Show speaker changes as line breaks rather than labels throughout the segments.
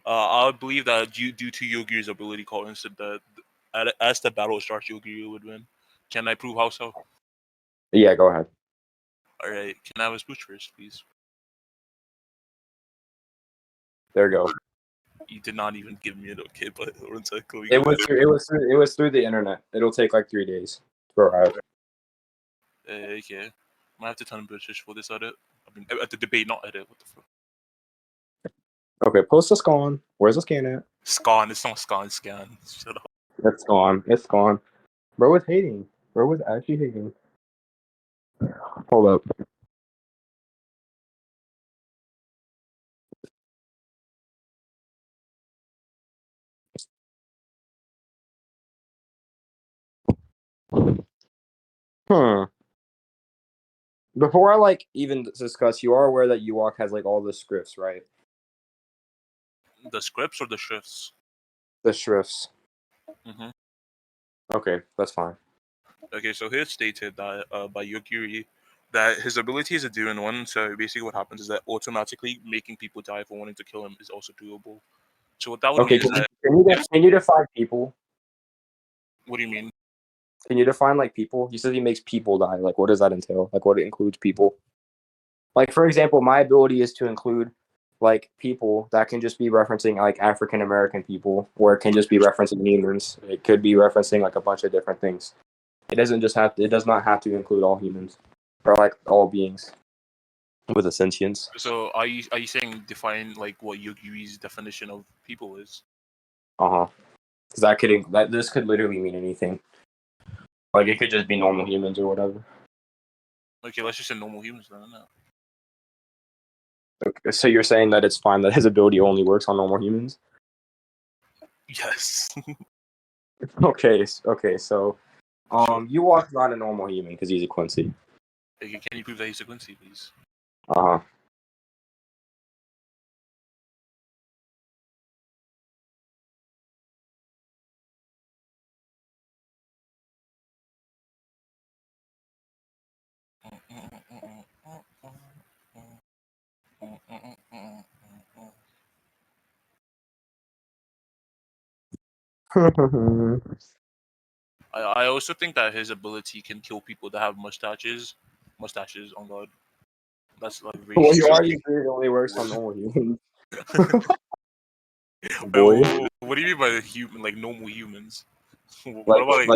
I believe that due to Yogiri's ability call instant that as the battle starts, Yogiri would win. Can I prove how so?
Yeah, go ahead.
Alright, can I have a speech first, please?
There you go.
You did not even give me an okay, but one sec.
It was through the internet. It'll take like 3 days to arrive.
Okay. I have to turn British for this edit. I mean, at the debate, not edit. What the fuck?
Okay, post the scan. Where's the scan at?
Scan. It's not scan. Scan. Shut up.
It's gone. It's gone. Bro was hating. Bro was actually hating. Hold up. Before I like even discuss, you are aware that Yhwach has like all the scripts, right?
The scripts or the shifts?
The shrifts.
Mm-hmm.
Okay, that's fine.
Okay, so here it's stated that by Yogiri that his ability is a do in one. So basically, what happens is that automatically making people die for wanting to kill him is also doable. So what that would
Okay,
mean is that
can you define people?
what do you mean?
Can you define like people? He says he makes people die. Like, what does that entail? Like, what includes people? Like, for example, my ability is to include like people that can just be referencing like African American people, or it can just be referencing humans. It could be referencing like a bunch of different things. It doesn't just have to. It does not have to include all humans or like all beings with a sentience.
So are you saying define like what Yogiri's definition of people is?
Because this could literally mean anything. Like it could just be normal humans or whatever.
Okay, let's just say normal humans then. No.
Okay, so you're saying that it's fine that his ability only works on normal humans?
Yes.
Okay, so Yhwach's not a normal human because he's a Quincy.
Okay, can you prove that he's a Quincy, please?
Uh-huh.
I also think that his ability can kill people that have mustaches. Mustaches, on God. That's like
Well,
racist.
you already said it only works on normal humans. Boy.
Wait, what do you mean by human? Like normal humans? What
Like,
about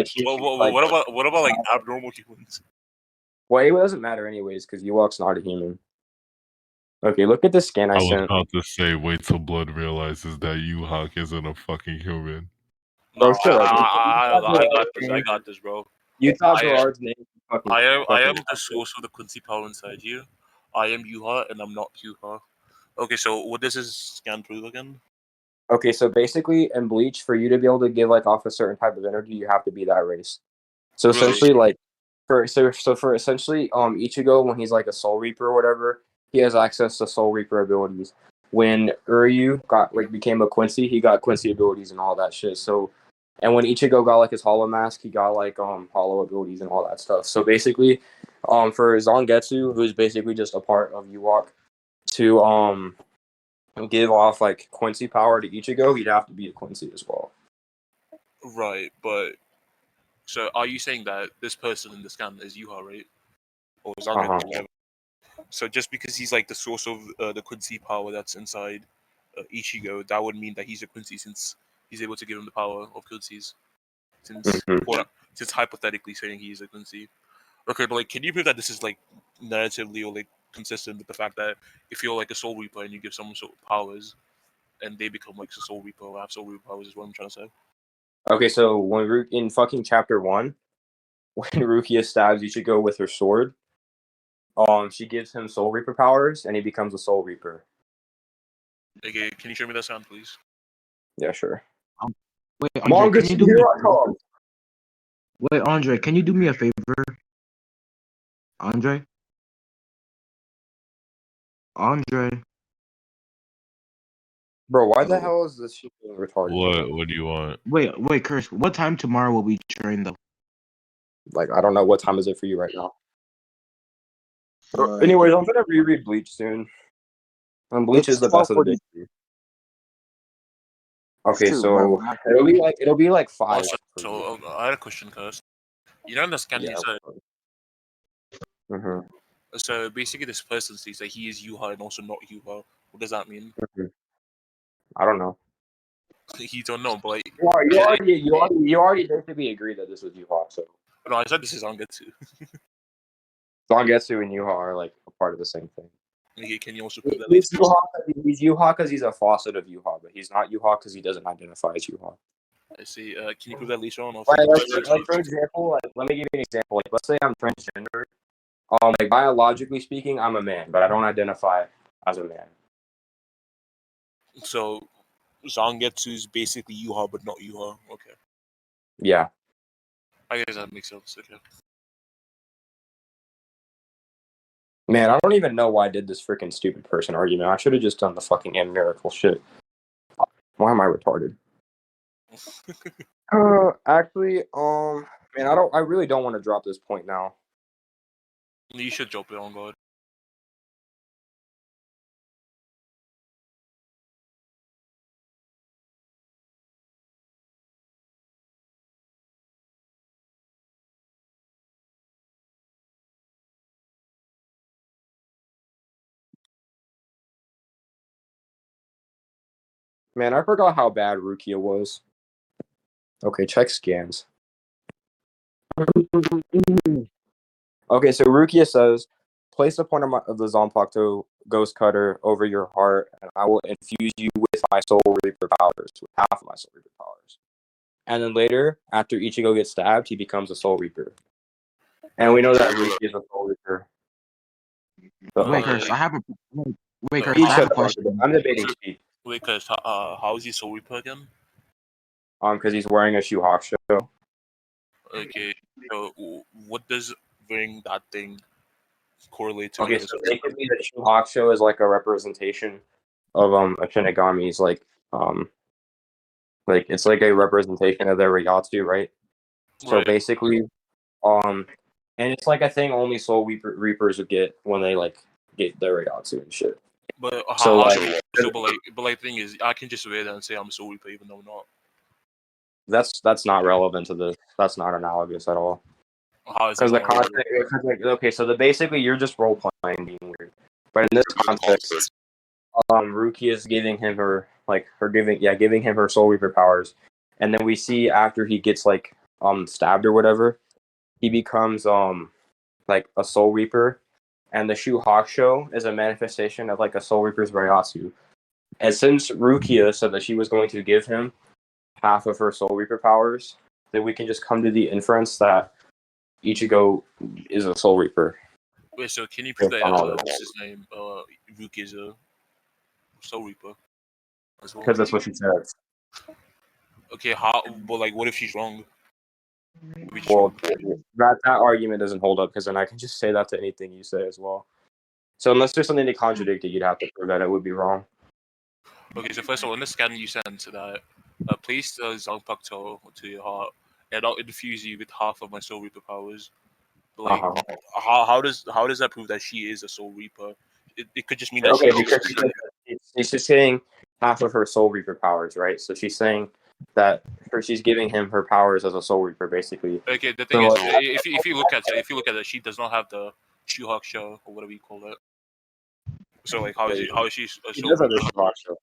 like,
what about like abnormal humans?
well, it doesn't matter anyways because Yhwach's not a human. Okay, look at the scan I
I was
sent.
about to say, wait till Blood realizes that Yhwach isn't a fucking human.
Bro,
No,
shut up.
I got this. I got this, bro.
You thought
I
Gerard's name fucking.
I am the source of the Quincy power inside you. I am Yhwach, and I'm not Yhwach. Okay, so what does this scan prove again?
Okay, so basically in Bleach, for you to be able to give like off a certain type of energy, you have to be that race. So
Really?
essentially, like for essentially, Ichigo when he's like a Soul Reaper or whatever, he has access to Soul Reaper abilities. When Uryu became a Quincy, he got Quincy abilities and all that shit. So, and when Ichigo got like his Hollow Mask, he got like Hollow abilities and all that stuff. So basically, for Zangetsu, who's basically just a part of Yhwach, to give off like Quincy power to Ichigo, he'd have to be a Quincy as well.
Right, but so are you saying that this person in the scan is Yuha, right? Or Zangetsu? So just because he's like the source of the Quincy power that's inside Ichigo, that would mean that he's a Quincy since he's able to give him the power of Quincy's. Since since hypothetically saying he's a Quincy. Okay, but like, can you prove that this is like narratively or like consistent with the fact that if you're like a Soul Reaper and you give someone powers, and they become like a Soul Reaper or have Soul Reaper powers, is what I'm trying to say.
Okay, so when in fucking chapter 1, when Rukia stabs Ichigo with her sword, she gives him Soul Reaper powers, and he becomes a Soul Reaper.
Okay, can you show me that sound, please?
Yeah, sure.
Wait, Andre, can you do me? Wait, Andre, can you do me a favor? Andre?
Bro, why the hell is this shit being retarded?
What do you want?
Wait, Curse. What time tomorrow will we train though?
Like, I don't know what time is it for you right now. Anyways, I'm gonna reread Bleach soon. And Bleach is the best of the day. Okay,
True,
so it'll be like 5.
Also, I had a question, cuz. You know in the scan,
Yeah. Mm-hmm.
so basically this person says that he is Yhwach and also not Yhwach. What does that mean?
I don't know.
You don't know, but like,
You already basically agreed that this was Yhwach, so
no, I said this is Angetsu.
Zangetsu and Yhwach are like a part of the same thing.
Okay, can you also prove that later?
He's Yhwach because he's a faucet of Yhwach, but he's not Yhwach because he doesn't identify as Yhwach.
I see. Can you prove that later on? Or
Like for example, like, let me give you an example. Like, let's say I'm transgender. Like biologically speaking, I'm a man, but I don't identify as a man.
So Zangetsu is basically Yhwach, but not Yhwach. Okay,
Yeah.
I guess that makes sense. Okay.
Man, I don't even know why I did this freaking stupid person argument. I should have just done the fucking miracle shit. Why am I retarded? Actually, man, I really don't want to drop this point now.
You should drop it on God.
Man, I forgot how bad Rukia was. Okay, check scans. Okay, so Rukia says, place the point of the Zanpakuto Ghost Cutter over your heart, and I will infuse you with my Soul Reaper powers, with half of my Soul Reaper powers. And then later, after Ichigo gets stabbed, he becomes a Soul Reaper. And we know that Rukia is a Soul Reaper. So,
Wait, Curse, I have a question.
I'm debating Speed.
Wait, cause how is he Soul Reaper again?
Because he's wearing a Yhwach show.
Okay, so what does wearing that thing correlate to?
Okay, so basically the Yhwach show is like a representation of a Shinigami's like it's like a representation of their Ryatsu, right? So
Right.
basically, and it's like a thing only Soul Reapers would get when they like get their Ryatsu and shit.
But
So
but like, thing is, I can just wear that and say I'm a Soul Reaper, even though I'm not.
that's not relevant to this. That's not analogous at all.
How is it?
Because the context, okay, so basically you're just role playing being weird. But in this context, Rukia is giving him giving him her Soul Reaper powers, and then we see after he gets like stabbed or whatever, he becomes like a Soul Reaper, and the Yhwach show is a manifestation of like a Soul Reaper's Ryatsu. And since Rukia said that she was going to give him half of her Soul Reaper powers, then we can just come to the inference that Ichigo is a Soul Reaper.
Wait, so can you prove that what's his name? Ruki is a Soul Reaper as well?
Because that's what she says.
Okay, how? But like, what if she's wrong?
Well, that argument doesn't hold up because then I can just say that to anything you say as well. So unless there's something to contradict it, you'd have to prove that it would be wrong.
Okay, so first of all, in the scan you sent that, place the Zanpakuto to your heart, and I'll infuse you with half of my Soul Reaper powers. But, like, how does that prove that she is a Soul Reaper? It could just mean that
she's just saying half of her Soul Reaper powers, right? So she's saying that she's giving him her powers as a Soul Reaper, basically.
Okay, the thing is, if you look at it, she does not have the Yhwach show or whatever you call it. So like, how is she a Soul Reaper?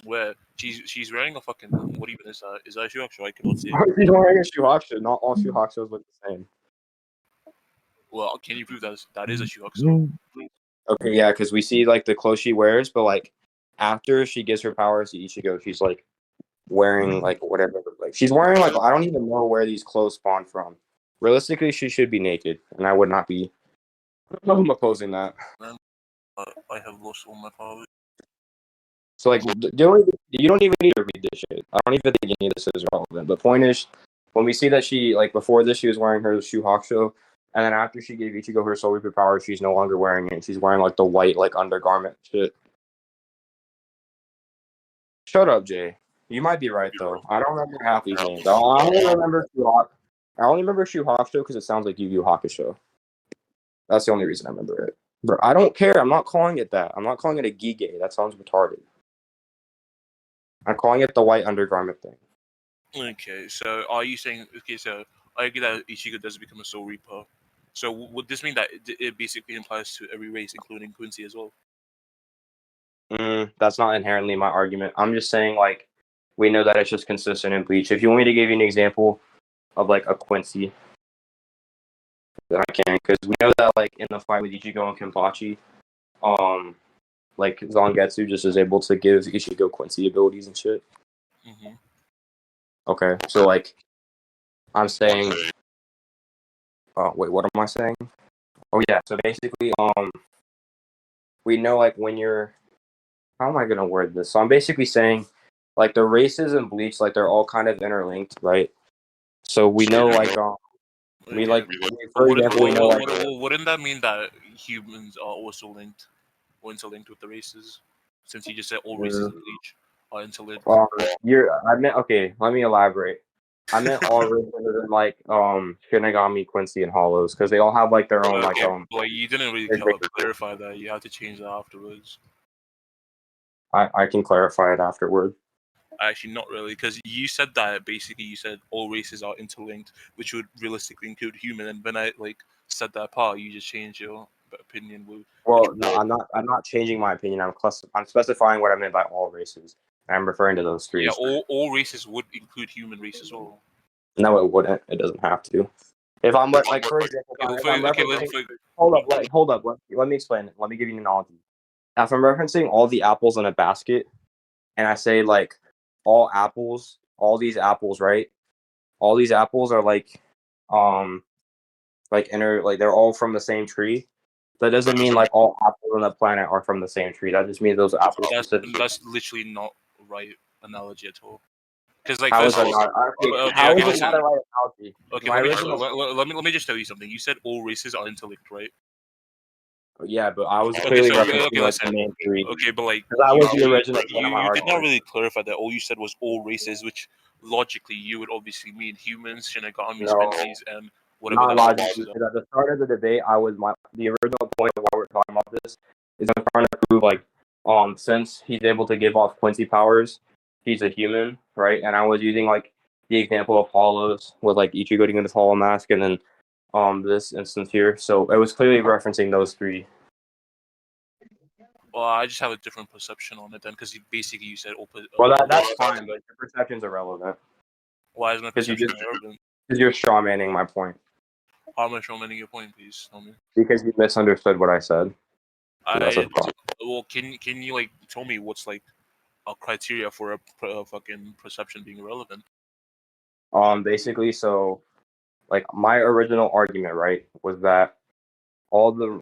Where she's wearing a fucking, what even is that? Is that a Yhwach show? I cannot see.
She's wearing a Yhwach show. Not all Yhwach shows look the same.
Well, can you prove that is a Yhwach show?
Okay, yeah, because we see like the clothes she wears, but like after she gives her powers to Ichigo, she's like wearing like whatever. Like she's wearing like I don't even know where these clothes spawn from. Realistically, she should be naked, and I would not be. I'm opposing that.
I have lost all my powers.
So like, you don't even need to read this shit. I don't even think any of this is relevant. But point is, when we see that she like before this, she was wearing her Yhwach show, and then after she gave Ichigo her Soul Reaper power, she's no longer wearing it. She's wearing like the white like undergarment shit. Shut up, Jay. You might be right though. I don't remember half these names. I only remember Yhwach. I only remember Yhwach show because it sounds like Yu Yu Hakusho. That's the only reason I remember it. But I don't care. I'm not calling it that. I'm not calling it a Gige. That sounds retarded. I'm calling it the white undergarment thing.
Okay, so are you saying? Okay, so I agree that Ichigo does become a Soul Reaper. So would this mean that it basically implies to every race, including Quincy as well?
That's not inherently my argument. I'm just saying, like, we know that it's just consistent in Bleach. If you want me to give you an example of, like, a Quincy, then I can. Because we know that, like, in the fight with Ichigo and Kenpachi, like, Zangetsu just is able to give Ichigo Quincy abilities and shit.
Mm-hmm.
Okay, so, like, I'm saying... Oh, wait, what am I saying? Oh, yeah, so basically, we know, like, when you're... How am I gonna word this? So I'm basically saying, like, the races in Bleach, like, they're all kind of interlinked, right? So we know, like, we
Okay.
like, for example, we know, like,
wouldn't that mean that humans are also linked or interlinked with the races? Since you just said all races in Bleach are interlinked.
I meant, okay, let me elaborate. I meant all races than, like, Shinigami, Quincy, and Hollows, because they all have, like, their own,
Okay, like you didn't really clarify that. You have to change that afterwards.
I can clarify it afterward.
Actually, not really, because you said that basically you said all races are interlinked, which would realistically include human. And when I like said that part, you just changed your opinion.
Well, no, I'm not changing my opinion. I'm specifying what I meant by all races. I'm referring to those three.
Yeah, all races would include human race as well.
No, it wouldn't. It doesn't have to. If I'm like, for example, hold up. Let me explain it. Let me give you an analogy. If I'm referencing all the apples in a basket, and I say like all these apples, right? All these apples are like they're all from the same tree. That doesn't mean like all apples on the planet are from the same tree. That just means those apples.
That's literally not right analogy at all. Because like
how
first
is
of
it
all,
not? How is it not a right analogy?
Okay, let me just tell you something. You said all races are interlinked, right?
Yeah, but I was clearly referencing like the main three.
Okay, but like
that was the original.
You did not really clarify that. All you said was all races, which logically you would obviously mean humans, Shinigamis, Quincy's, and whatever.
Not logically. At the start of the debate, the original point of why we're talking about this is I'm trying to prove like since he's able to give off Quincy powers, he's a human, right? And I was using like the example of Hollows with like Ichigo getting his Hollow Mask, and then this instance here. So it was clearly referencing those three.
Well, I just have a different perception on it then, because basically you said
well, that's fine, but your perception's irrelevant.
Why is my perception irrelevant?
Because you're strawmanning my point.
How am I strawmanning your point, please tell me?
Because you misunderstood what I said.
Well, can you like tell me what's like a criteria for a fucking perception being irrelevant?
Basically, so like my original argument, right, was that all the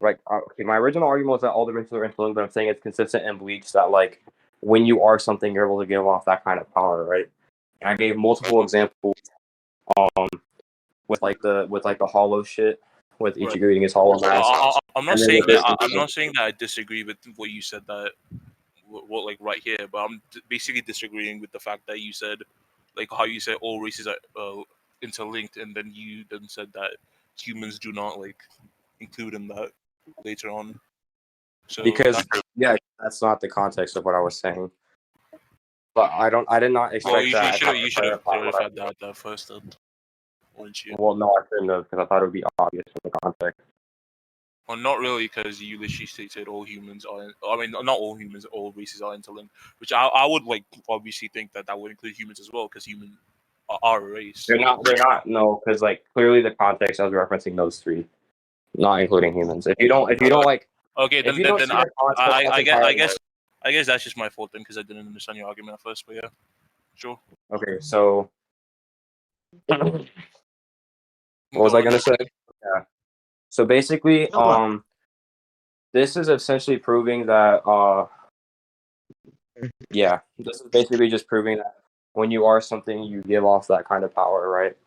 my original argument was that all the races are interlinked, but I'm saying it's consistent in Bleach that like when you are something, you're able to give off that kind of power, right? And I gave multiple examples, with the hollow shit, with Ichigo eating his hollow mask.
I'm not saying that. I'm not saying that I disagree with what you said that what like right here, but I'm basically disagreeing with the fact that you said like how you said all races are interlinked, and then you then said that humans do not like include in that later on. So
because that's not the context of what I was saying. But I did not expect that.
You should have clarified that first, then, wouldn't you?
Well, no, I couldn't have, because I thought it would be obvious from the context.
Well, not really, because you literally stated all humans are. I mean, not all humans, all races are interlinked. Which I would like obviously think that would include humans as well, because humans are a race.
They're not. No, because like clearly the context I was referencing those three, not including humans. If you don't like.
Okay, then I guess that's just my fault then, because I didn't understand your argument at first. But yeah, sure.
Okay, so what was I gonna say? Yeah. So basically, this is essentially proving that. This is basically just proving that when you are something, you give off that kind of power, right?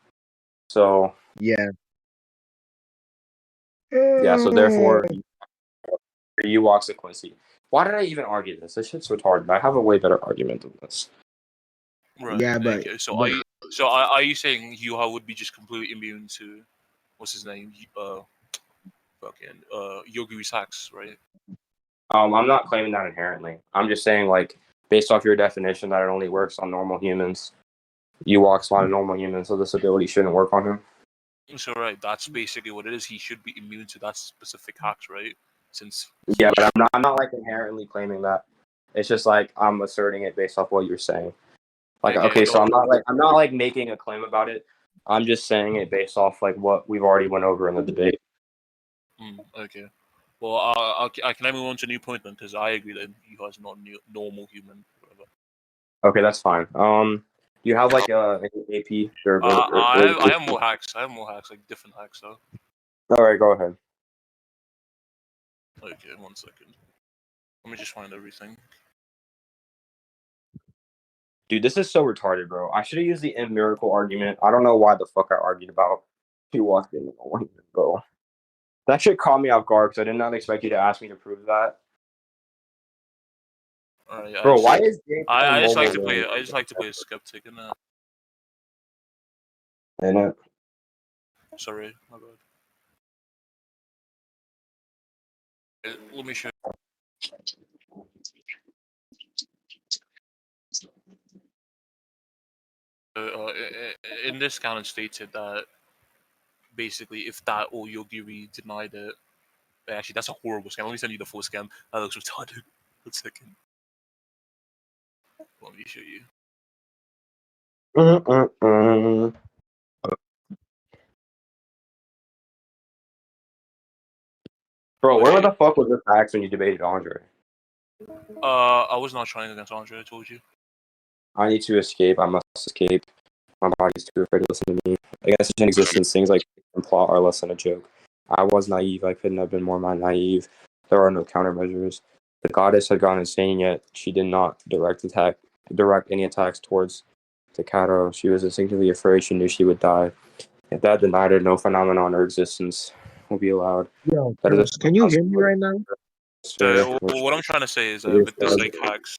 So
yeah.
So therefore, Yhwach's a Quincy. Why did I even argue this? This shit's retarded. I have a way better argument than this.
Right.
Yeah, but
okay. So are you saying Yhwach would be just completely immune to what's his name? Yogiri's hacks, right?
I'm not claiming that inherently. I'm just saying like based off your definition that it only works on normal humans. Yhwach's not a normal human, so this ability shouldn't work on him.
So right, that's basically what it is. He should be immune to that specific hacks, right? Since
Yeah, but I'm not like inherently claiming that. It's just like I'm asserting it based off what you're saying. Like, okay, so I'm not like making a claim about it. I'm just saying it based off like what we've already went over in the debate.
Okay. Well, I can move on to a new point then, because I agree that Yhwach is not a normal human. Whatever.
Okay, that's fine. Do you have like an AP?
I have more hacks. I have more hacks, like different hacks though.
All right, go ahead.
Okay, 1 second. Let me just find everything.
Dude, this is so retarded, bro. I should have used the end miracle argument. I don't know why the fuck I argued about Yhwach being a human, bro. That shit caught me off guard because I did not expect you to ask me to prove that.
Alright,
bro, why is
I just like to play? I just like to play a skeptic in that.
In it.
Sorry, my bad. Let me show. In this count, it stated that basically, if that or yogiri denied it, actually, that's a horrible scam. Let me send you the full scam. That looks retarded. 1 second. Let me show you.
Bro, where the fuck was this hacks when you debated Andre?
I was not trying against Andre. I told you.
I need to escape. I must escape. My body's too afraid to listen to me. I guess in existence, things like plot are less than a joke. I was naive. I couldn't have been more naive. There are no countermeasures. The goddess had gone insane, yet she did not direct any attacks towards Takato. She was instinctively afraid. She knew she would die. If that denied her, no phenomenon or existence will be allowed.
Yo, can you hear me right now?
So what I'm trying to say is with this like hacks,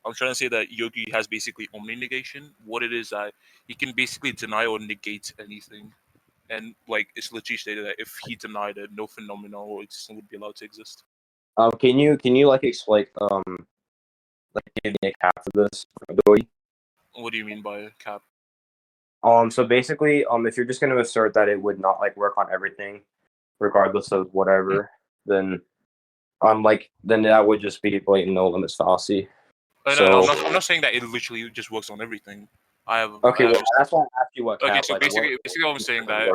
I'm trying to say that Yogi has basically omni negation. What it is that he can basically deny or negate anything, and like it's literally stated that if he denied it, no phenomenon or existence would be allowed to exist.
Can you like explain like give me a cap for this ability?
What do you mean by cap?
So basically, if you're just going to assert that it would not like work on everything, regardless of whatever, then then that would just be blatant no limits fallacy.
No, I'm not saying that it literally just works on everything.
Okay, well, that's why I asked you what cap.
Okay, so basically, what I'm saying that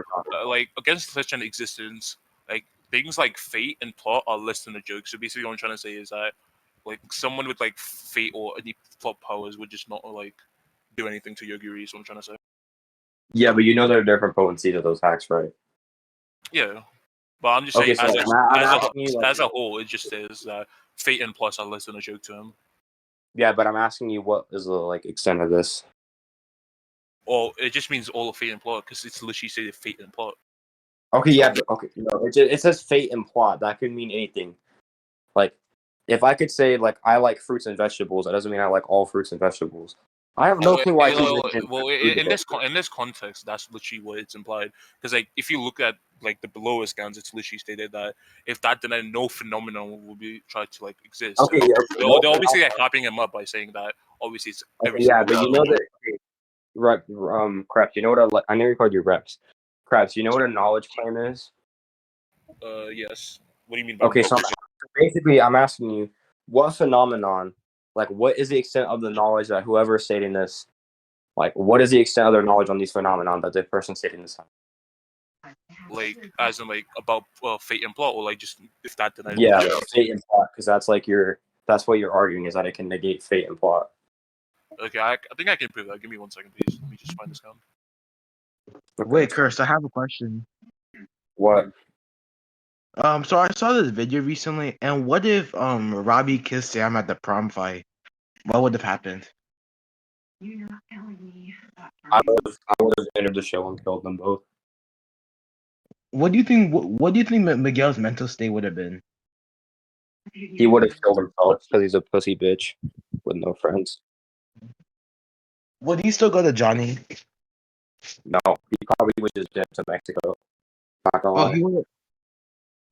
like against such an existence, like things like fate and plot are less than a joke. So basically, what I'm trying to say is that like someone with like fate or any plot powers would just not like do anything to Yogiri. Is what I'm trying to say.
Yeah, but you know there are different potencies of those hacks, right?
Yeah, but I'm just saying as a whole, it just says that fate and plus are less than a joke to him.
Yeah, but I'm asking you what is the like extent of this?
Well, it just means all of fate and plot because it's literally say fate and plot.
Okay, yeah, but okay, no, it says fate and plot. That could mean anything. Like, if I could say like I like fruits and vegetables, that doesn't mean I like all fruits and vegetables. I have no clue why.
In this context, that's literally what it's implied. Because like if you look at like the below scans, it's literally stated that if that then no phenomenon will be tried to like exist.
Okay,
so they're obviously like hyping him up by saying that obviously it's every
yeah, but you know that Creps. You know what I never called you reps. Creps. You know what a knowledge claim is?
Yes. What do you mean by
okay? So basically, I'm asking you what phenomenon. Like, what is the extent of the knowledge that whoever is stating this, like, what is the extent of their knowledge on these phenomenon that the person stating this?
Like, as in, like, about fate and plot, or like just if that denied.
Yeah, fate and plot, because that's like that's what you're arguing is that it can negate fate and plot.
Okay, I think I can prove that. Give me 1 second, please. Let me just find this down.
Okay.
Wait, Curse, I have a question.
What?
So I saw this video recently, and what if Robbie kissed Sam at the prom fight? What would have happened?
You're not telling me that.
I would have entered the show and killed them both.
What do you think? What do you think Miguel's mental state would have been?
He would have killed himself because he's a pussy bitch with no friends.
Would he still go to Johnny?
No, he probably would just dip to Mexico. Not gonna lie.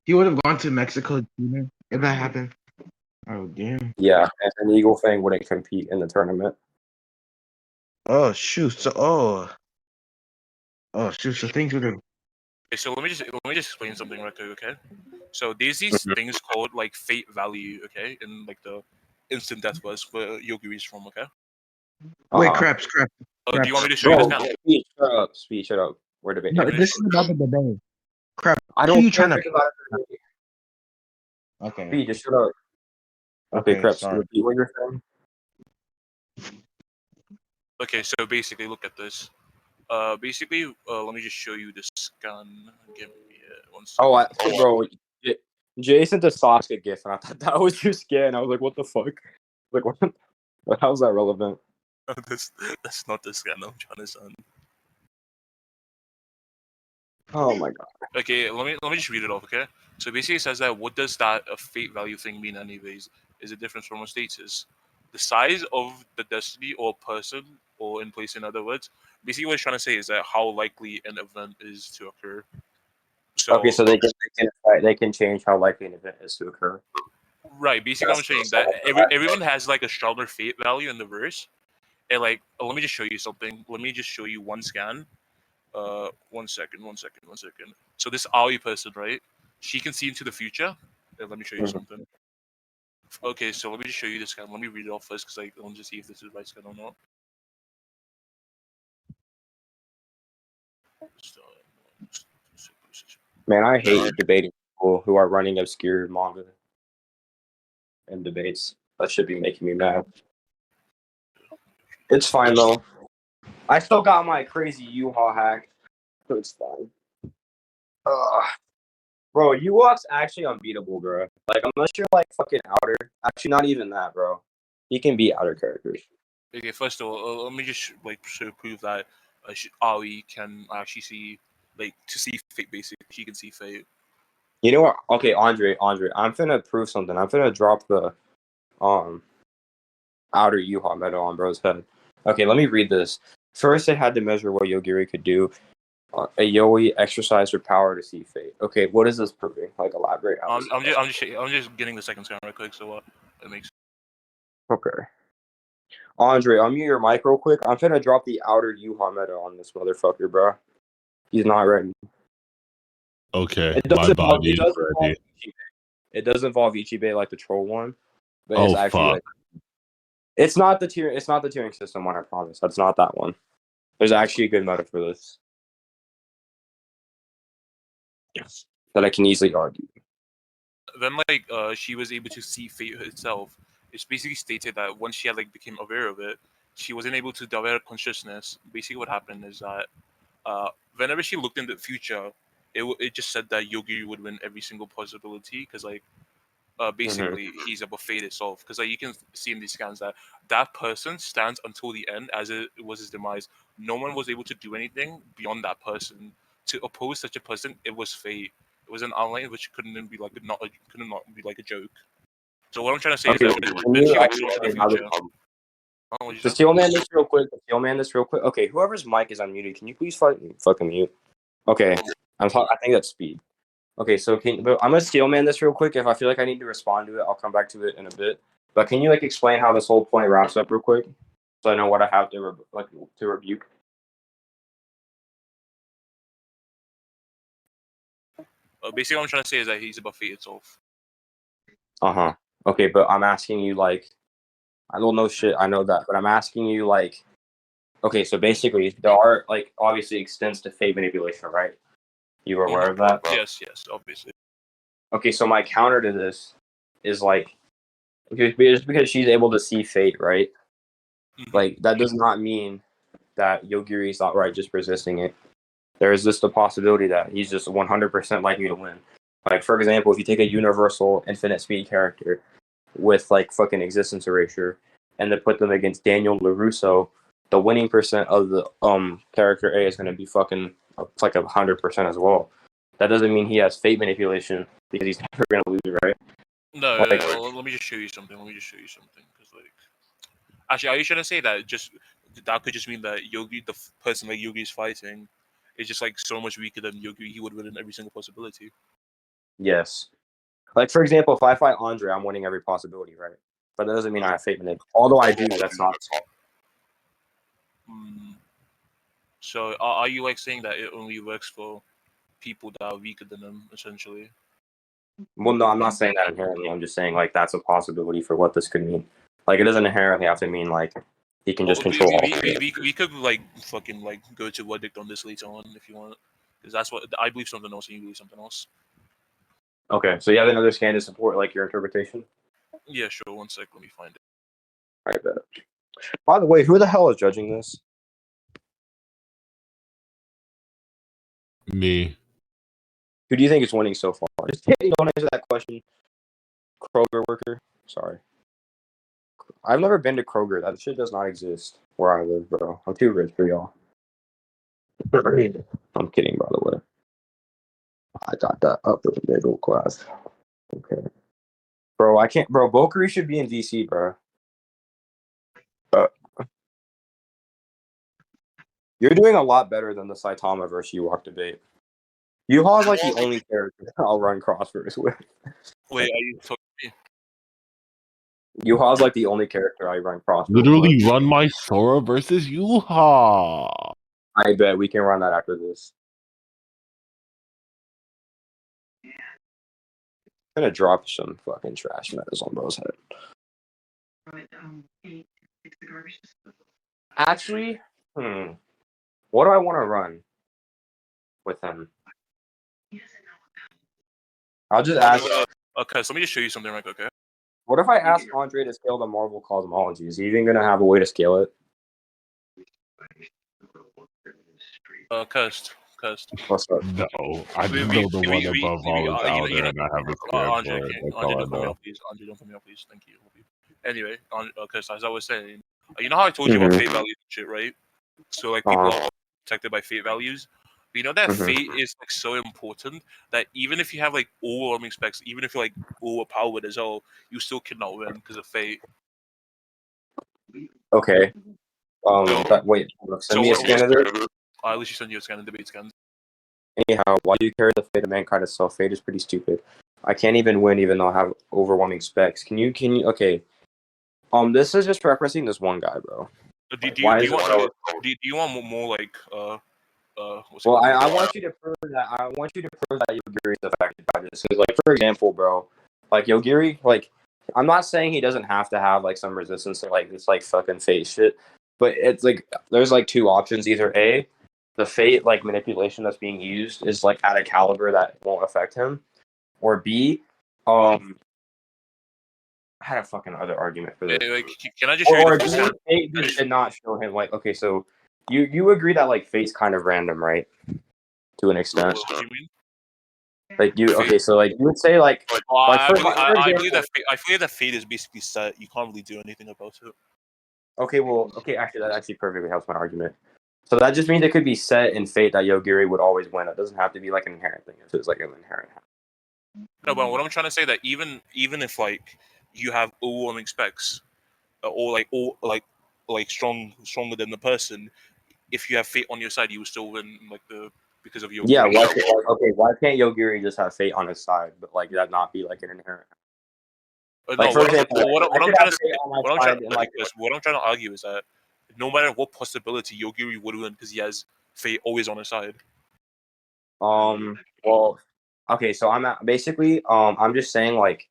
He would have gone to Mexico if that happened. Oh damn.
Yeah, and an Eagle Fang wouldn't compete in the tournament.
Oh shoot. Oh shoot. So things would have.
Okay, so let me just explain something right quick, okay? So there's these things called like fate value, okay, in like the instant death verse where Yogiri is from, okay?
Wait,
Uh-huh.
Creps.
Do you want me to show you
Bro,
this scan?
Speed, shut up. Speed, shut up. We're debating.
No,
Let me
this
just
is about the debate. Creps.
I
Who
don't
you
care
trying
if
to?
it's about it.
Okay.
Speed, just shut up. Okay,
Okay.
Creps,
Sorry.
repeat what you're saying.
Okay, so basically, look at this. Basically, let me just show you the scan. Give me one
Oh,
second.
bro, Jay sent a Sasuke gif, and I thought that was your skin. I was like, what the fuck? Like, what? How's that relevant?
That's not the scan I'm trying to send.
Oh my god.
Okay, let me just read it off, okay? So basically it says that what does that a fate value thing mean anyways? Is it different from a status? The size of the destiny or person or in place in other words. Basically what it's trying to say is that how likely an event is to occur. So
Okay, so they can change how likely an event is to occur.
right, basically I'm saying that everyone has like a stronger fate value in the verse. And like let me just show you something. Let me just show you one scan. One second. So this Aoi person, right? She can see into the future. Let me show you
Mhm.
something. Okay, so let me just show you this scan. Let me read it off first, because I want to see if this is right scan or not.
Man, I hate debating people who are running obscure manga and debates. That should be making me mad. It's fine though. I still got my crazy U-Haul hack, so it's fine. Bro, Yhwach's actually unbeatable, bro. Like, unless you're like fucking outer. Actually, not even that, bro. He can beat outer characters.
Okay, first of all, let me just like prove that Aoi can actually see, like, to see fate. Basically, she can see fate.
You know what? Okay, Andre, I'm finna prove something. I'm finna drop the um outer U-Haul medal on bro's head. Okay, let me read this. First, it had to measure what Yogiri could do. A Yoi exercised her power to see fate. Okay, what is this proving? Like, elaborate.
I'm just getting the second scan right quick. So it makes.
Okay. Andre, unmute your mic real quick. I'm finna drop the outer U-Haul meta on this motherfucker, bro. He's not ready.
Okay,
It does
my
involve,
body
it
is
does involve
ready.
Ichibei. It does involve Ichibei like the troll one, but
Oh
it's actually
fuck.
like it's not the tiering system one, I promise. That's not that one. There's actually a good meta for this. Yes. That I can easily argue.
Then like she was able to see fate itself. It's basically stated that once she had like became aware of it, she wasn't able to develop consciousness. Basically, what happened is that whenever she looked in the future, it just said that Yogi would win every single possibility, because like basically he's above fate itself, because like you can see in these scans that that person stands until the end as it was his demise. No one was able to do anything beyond that person. To oppose such a person, it was fate. It was an outline which couldn't be like couldn't not be like a joke. So what I'm trying to say is
Okay,
that
can
when
you
she like
actually
saw into the
explain how this
future. Oh, what you
the
said?
steel man this real quick? Okay, whoever's mic is unmuted, can you please fucking mute? Okay, I think that's speed. Okay, so but I'm gonna steel man this real quick. If I feel like I need to respond to it, I'll come back to it in a bit. But can you like explain how this whole point wraps up real quick, so I know what I have to to rebuke?
Basically, what I'm trying to say is that he's above fate itself.
Okay, but I'm asking you like, I don't know shit. I know that, but I'm asking you like, okay, so basically there are like obviously extents to fate manipulation, right? You were aware of that?
Yes, obviously.
Okay, so my counter to this is like, just because she's able to see fate, right?
Mhm.
Like that does not mean that Yogiri is not right just resisting it. There is just the possibility that he's just 100% likely to win. Like for example, if you take a universal infinite speed character with like fucking existence erasure and then put them against Daniel LaRusso, the winning percent of the character A is going to be fucking like 100% as well. That doesn't mean he has fate manipulation because he's never going to lose, right?
No,
Like,
let me just show you something. Because like, actually, are you trying to say that just that could just mean that Yogi, the person that Yogi is fighting, is just like so much weaker than Yogi, he would win in every single possibility?
yes. Like, for example, if I fight Andre, I'm winning every possibility, right? But that doesn't mean I have fate manipulation. Although I do, that's not.
So are you like saying that it only works for people that are weaker than them, essentially?
Well, no, I'm not saying that inherently. I'm just saying like that's a possibility for what this could mean. Like, it doesn't inherently have to mean like he can just control all.
We could like fucking like go to verdict on this later on if you want, because that's what I believe something else and you believe something else.
Okay, so you have another scan to support like your interpretation.
Yeah, sure. One sec, let me find it.
All right, bet. By the way, who the hell is judging this?
Me.
Who do you think is winning so far? Just kidding, don't answer that question. Kroger worker. Sorry. I've never been to Kroger. That shit does not exist where I live, bro. I'm too rich for y'all. I'm kidding, by the way. I got that upper middle class. Okay. Bro, I can't. Bro, Bokery should be in DC, bro. You're doing a lot better than the Saitama versus Yhwach debate. Yuha's like the only character I'll run crossfires with.
Wait, are you talking to me?
Yuha's like the only character I run crossfires
Literally
with.
run my Sora versus Yhwach.
I bet we can run that after this. I'm gonna drop some fucking trash metals on bro's head.
But he takes the garbage disposal.
Actually, what do I want to run with him?
He doesn't know
I'll just ask.
Okay, so let me just show you something, right? Okay.
What if I ask Andre to scale the Marvel cosmology? Is he even gonna have a way to scale it?
Cursed.
What's up?
No, I just know the one above all is out there, and I have a square
Andre,
for it. That's
Andre,
all I
don't put me
know.
off, please. Andre, don't put me off, please. Thank you. Anyway, because as I was saying, you know how I told you about fate values and shit, right? So like people are protected by fate values. But you know that fate is like so important that even if you have like overwhelming specs, even if you're like overpowered as well, you still cannot win because of fate.
Okay. Wait. Send me a scan of it.
I'll let you send you a scan and debate scans.
Anyhow, why do you carry the fate of mankind itself? Fate is pretty stupid. I can't even win even though I have overwhelming specs. Can you okay. This is just referencing this one guy, bro.
Do you want more like
well, I want you to prove that Yogiri is affected by this. Because, like, for example, bro, like Yogiri, like, I'm not saying he doesn't have to have like some resistance to like this like fucking fate shit, but it's like there's like two options. Either A, the fate like manipulation that's being used is like at a caliber that won't affect him, or B, I had a fucking other argument for this.
Like, can I just show you the
full fate did not show him like okay, so you agree that like fate's kind of random, right? To an extent.
What do you mean?
Like you okay, so like you would say like
I believe that fate is basically set. You can't really do anything about it.
Okay, actually that actually perfectly helps my argument. So that just means it could be set in fate that Yogiri would always win. It doesn't have to be like an inherent thing. If it's like an inherent.
No, but what I'm trying to say that even if like you have overwhelming specs, or stronger than the person, if you have fate on your side, you will still win because of Yogiri.
Yeah, why can't Yogiri just have fate on his side, but like that not be like an inherent? Like for example, what I'm
trying to argue is that no matter what possibility, Yogiri would win because he has fate always on his side.
Well, okay, so I'm just saying like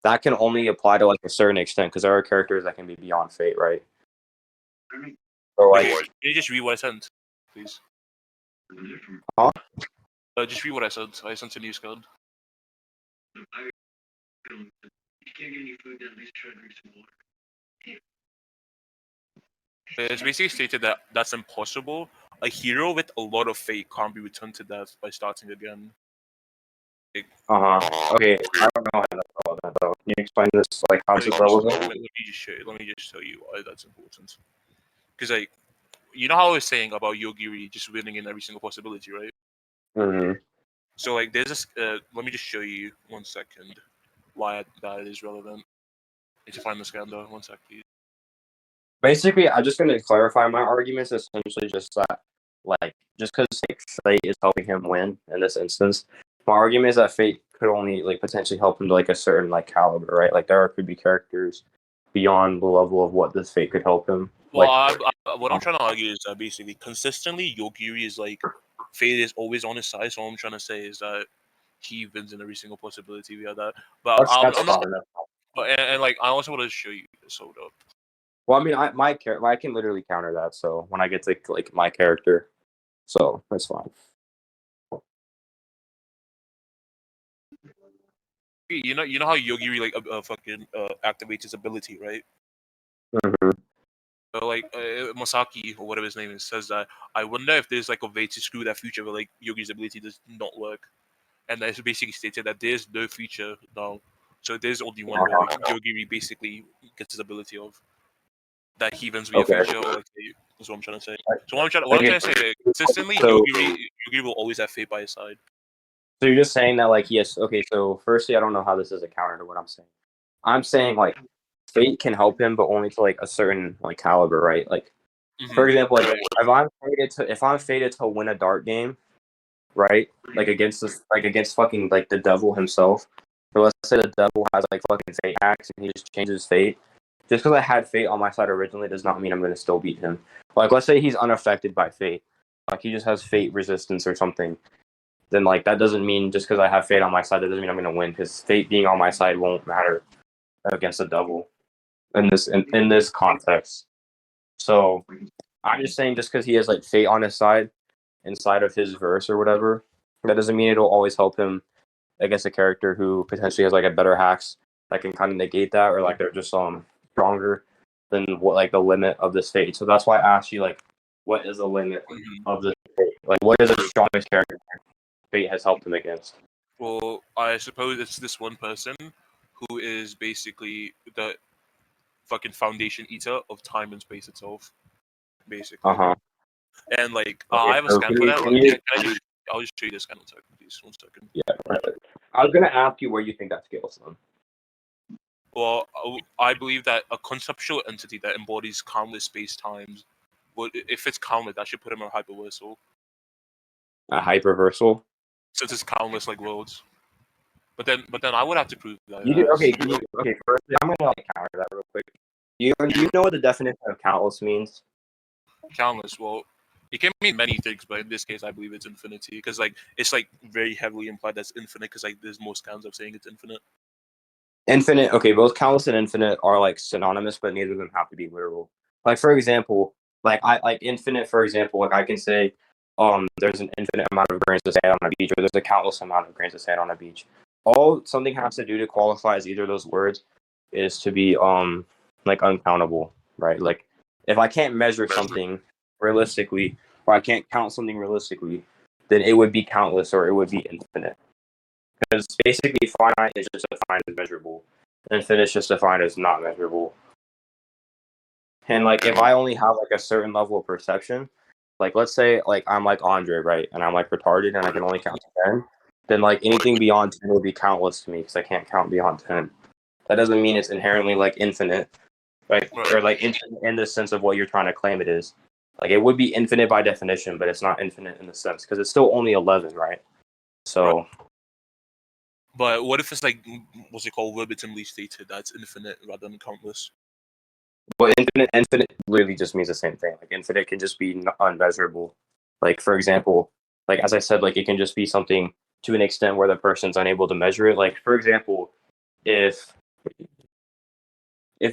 that can only apply to like a certain extent because there are characters that can be beyond fate, right? So like,
can you just read what I sent, please?
Huh?
Just read what I sent. I sent a new scan. It's basically stated that that's impossible. A hero with a lot of fate can't be returned to death by starting again.
Okay, I don't know how to follow that though. Can you explain this like concept relevant?
Let me just show you why that's important. Because like, you know how I was saying about Yogiri just winning in every single possibility, right?
Mm-hmm.
So like, there's this. Let me just show you 1 second why that is relevant. I need to find the scan though. 1 sec, please.
Basically, I'm just going to clarify my arguments. Essentially, just that, like, just because fate is helping him win in this instance, my argument is that fate could only like potentially help him to like a certain like caliber, right? Like there could be characters beyond the level of what this fate could help him.
Well,
Like,
what I'm trying to argue is that basically consistently Yogiri is like fate is always on his side. So what I'm trying to say is that he wins in every single possibility we have that. But
that's
I'm not.
fine.
But and like I also want to show you this. Hold up.
Well, I mean, I can literally counter that. So when I get to like my character, so that's fine.
You know how Yogiri like fucking activates his ability, right?
Mm-hmm.
Like Masaki or whatever his name is says that I wonder if there's like a way to screw that feature where like Yogiri's ability does not work, and that's basically stated that there's no feature now, so there's only one way like, Yogiri basically gets his ability of that he wins via
Okay.
feature. Or like that's what I'm trying to say. So what I'm trying to say is consistently
So-
Yogiri will always have fate by his side.
So you're just saying that like yes, okay. So firstly, I don't know how this is a counter to what I'm saying. I'm saying like fate can help him, but only to like a certain like caliber, right? Like for example, like if I'm fated to win a dart game, right? Like against fucking like the devil himself. So let's say the devil has like fucking fate hacks and he just changes fate. Just because I had fate on my side originally does not mean I'm gonna still beat him. Like let's say he's unaffected by fate, like he just has fate resistance or something. Then like that doesn't mean just because I have fate on my side that doesn't mean I'm gonna win. Because fate being on my side won't matter against the devil in this context. So I'm just saying just because he has like fate on his side inside of his verse or whatever, that doesn't mean it'll always help him against a character who potentially has like a better hacks that can kind of negate that, or like they're just stronger than what like the limit of this fate. So that's why I asked you like, what is the limit of the fate? Like, what is the strongest character fate has helped him against?
Well, I suppose it's this one person who is basically the fucking foundation eater of time and space itself, basically. And like,
Okay,
I have a
so
scan
can
for
you-
that.
can
Like,
you-
I'll just show you the scan in a second, please. 1 second.
Yeah, right. I was gonna ask you where you think that scales them.
Well, I believe that a conceptual entity that embodies countless space times would, if it's countless, that should put him in a hyperversal,
A hyperversal.
since it's countless like worlds. But then I would have to prove that.
You do okay. Okay, firstly, I'm gonna like counter that real quick. Do you know what the definition of countless means?
Countless. Well, it can mean many things, but in this case, I believe it's infinity because like it's like very heavily implied that's infinite because like there's more scans of saying it's infinite.
Infinite. Okay, both countless and infinite are like synonymous, but neither of them have to be literal. Like for example, like I like infinite. For example, like I can say, there's an infinite amount of grains of sand on a beach, or there's a countless amount of grains of sand on a beach. All something has to do to qualify as either of those words is to be like uncountable, right? Like if I can't measure something realistically, or I can't count something realistically, then it would be countless or it would be infinite. Because basically, finite is just defined as measurable, and infinite is just defined as not measurable. And like, if I only have like a certain level of perception, like let's say like I'm like Andre, right, and I'm like retarded, and I can only count to 10, then like anything beyond 10 will be countless to me because I can't count beyond 10. That doesn't mean it's inherently like infinite, right? Or like infinite in the sense of what you're trying to claim it is. Like it would be infinite by definition, but it's not infinite in the sense because it's still only 11, right? So.
Right. But what if it's like what's it called, verbatimly stated that's infinite rather than countless?
Well, infinite literally just means the same thing. Like infinite can just be unmeasurable. Like for example, like as I said, like it can just be something to an extent where the person's unable to measure it. Like for example, if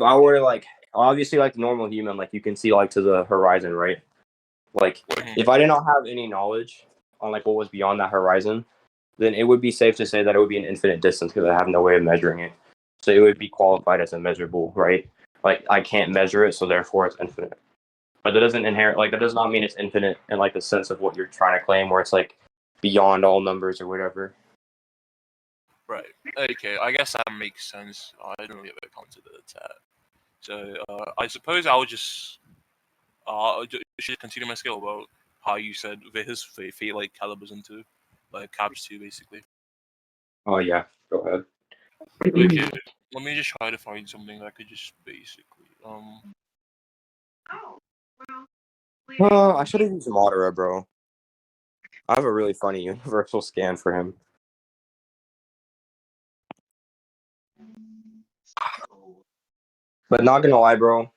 I were to like obviously like the normal human, like you can see like to the horizon, right? Like if I did not have any knowledge on like what was beyond that horizon, then it would be safe to say that it would be an infinite distance because I have no way of measuring it. So it would be qualified as immeasurable, right? Like I can't measure it, so therefore it's infinite. But that doesn't that does not mean it's infinite in like the sense of what you're trying to claim, where it's like beyond all numbers or whatever.
Right. Okay. I guess that makes sense. I don't really have a counter to that. So I suppose I would just should continue my skill about how you said with his fate like calibers into like Creps 2 basically.
Oh yeah, go ahead.
Okay. Let me just try to find something that I could just basically
Oh, well.
Oh, I should have used Madara, bro. I have a really funny universal scan for him. But not gonna lie, bro.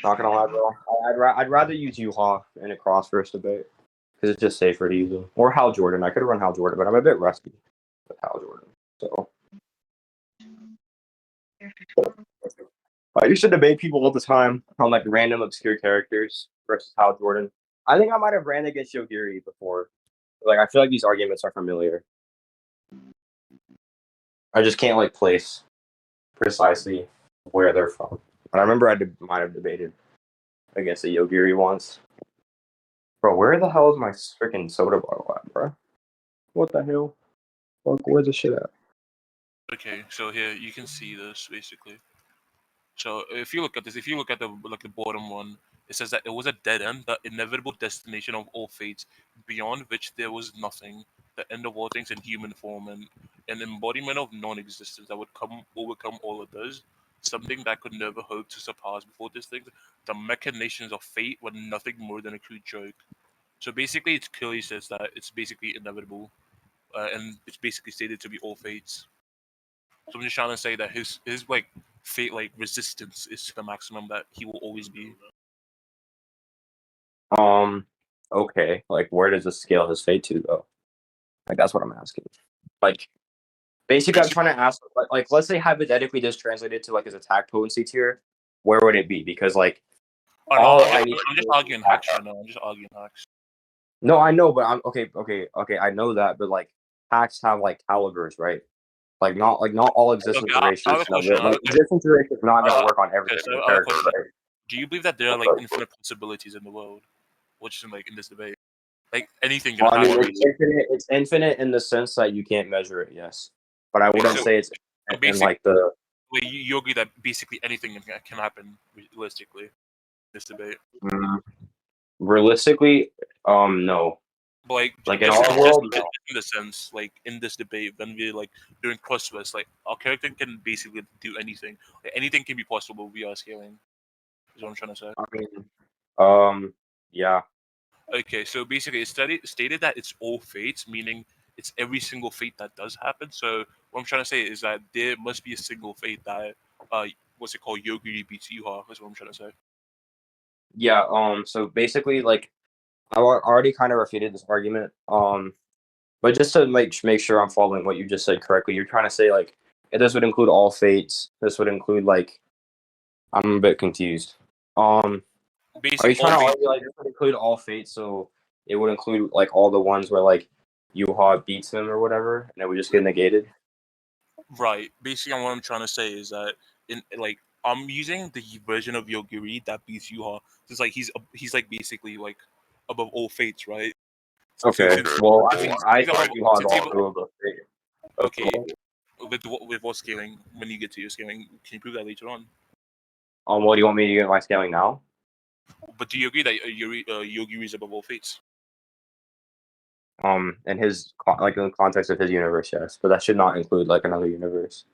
Not gonna lie, bro. I'd rather use Yhwach in a cross versus debate because it's just safer to use him. Or Hal Jordan. I could run Hal Jordan, but I'm a bit rusty with Hal Jordan. So I used to debate people all the time on like random obscure characters versus Hal Jordan. I think I might have ran against Yogiri before. Like I feel like these arguments are familiar. I just can't like place precisely where they're from. But I remember might have debated against a Yogiri once. Bro, where the hell is my freaking soda bottle at, bro? What the hell? Fuck, where's the shit at?
Okay, so here you can see this basically. So if you look at this, if you look at the bottom one, it says that it was a dead end, the inevitable destination of all fates, beyond which there was nothing, the end of all things in human form, and an embodiment of non-existence that would overcome all others, something that could never hope to surpass before this thing. The machinations of fate were nothing more than a crude joke. So basically, it clearly says that it's basically inevitable, and it's basically stated to be all fates. So I'm just trying to say that his like fate like resistance is to the maximum that he will always be.
Okay. Like, where does this scale his fate to, though? Like, that's what I'm asking. Like, basically, I'm trying to ask, like, let's say hypothetically this translated to like his attack potency tier. Where would it be? Because like,
Oh, no,
all
I'm
I need to
just
do is
arguing
attack.
hacks. I'm just arguing hacks.
No, I know, but I'm okay. I know that, but like, hacks have like calibers, right? Like not all existence
Okay, I have a
erasures.
question. I have
Like
a question.
existence erasure is not gonna work on every
Okay, so
single
I have a
character,
question.
right?
Do you believe that there are like infinite possibilities in the world, which is like in this debate, like anything can
Well, I mean,
happen?
it's infinite. It's infinite in the sense that you can't measure it. Yes, but I wouldn't
So,
say it's in
basically,
like the.
you agree that basically anything can happen realistically in this debate.
Realistically, no.
But like
Like in
just
our world, no.
in the sense, like in this debate, when we're like doing crosswords, like our character can basically do anything. Like, anything can be possible via scaling. Is what I'm trying to say.
I mean, yeah.
Okay, so basically, it's stated that it's all fates, meaning it's every single fate that does happen. So what I'm trying to say is that there must be a single fate that, what's it called, Yogiri beats Yhwach. That's what I'm trying to say.
Yeah. So basically, like, already kind of refuted this argument. But just to make sure I'm following what you just said correctly, you're trying to say like this would include all fates. This would include like I'm a bit confused. Are you trying to argue like this would include all fates, so it would include like all the ones where like Yhwach beats him or whatever, and it would just get negated?
Right. Basically, what I'm trying to say is that in like I'm using the version of Yogiri that beats Yhwach. It's like he's like basically like above all fates, right?
Okay.
Since
Well, I
he's above,
think Yhwach
since he's
also above the fate.
okay, with what scaling? When you get to your scaling, can you prove that later on?
What do you want me to get my scaling now?
But do you agree that Yogiri is above all fates?
In his like in the context of his universe, yes, but that should not include like another universe.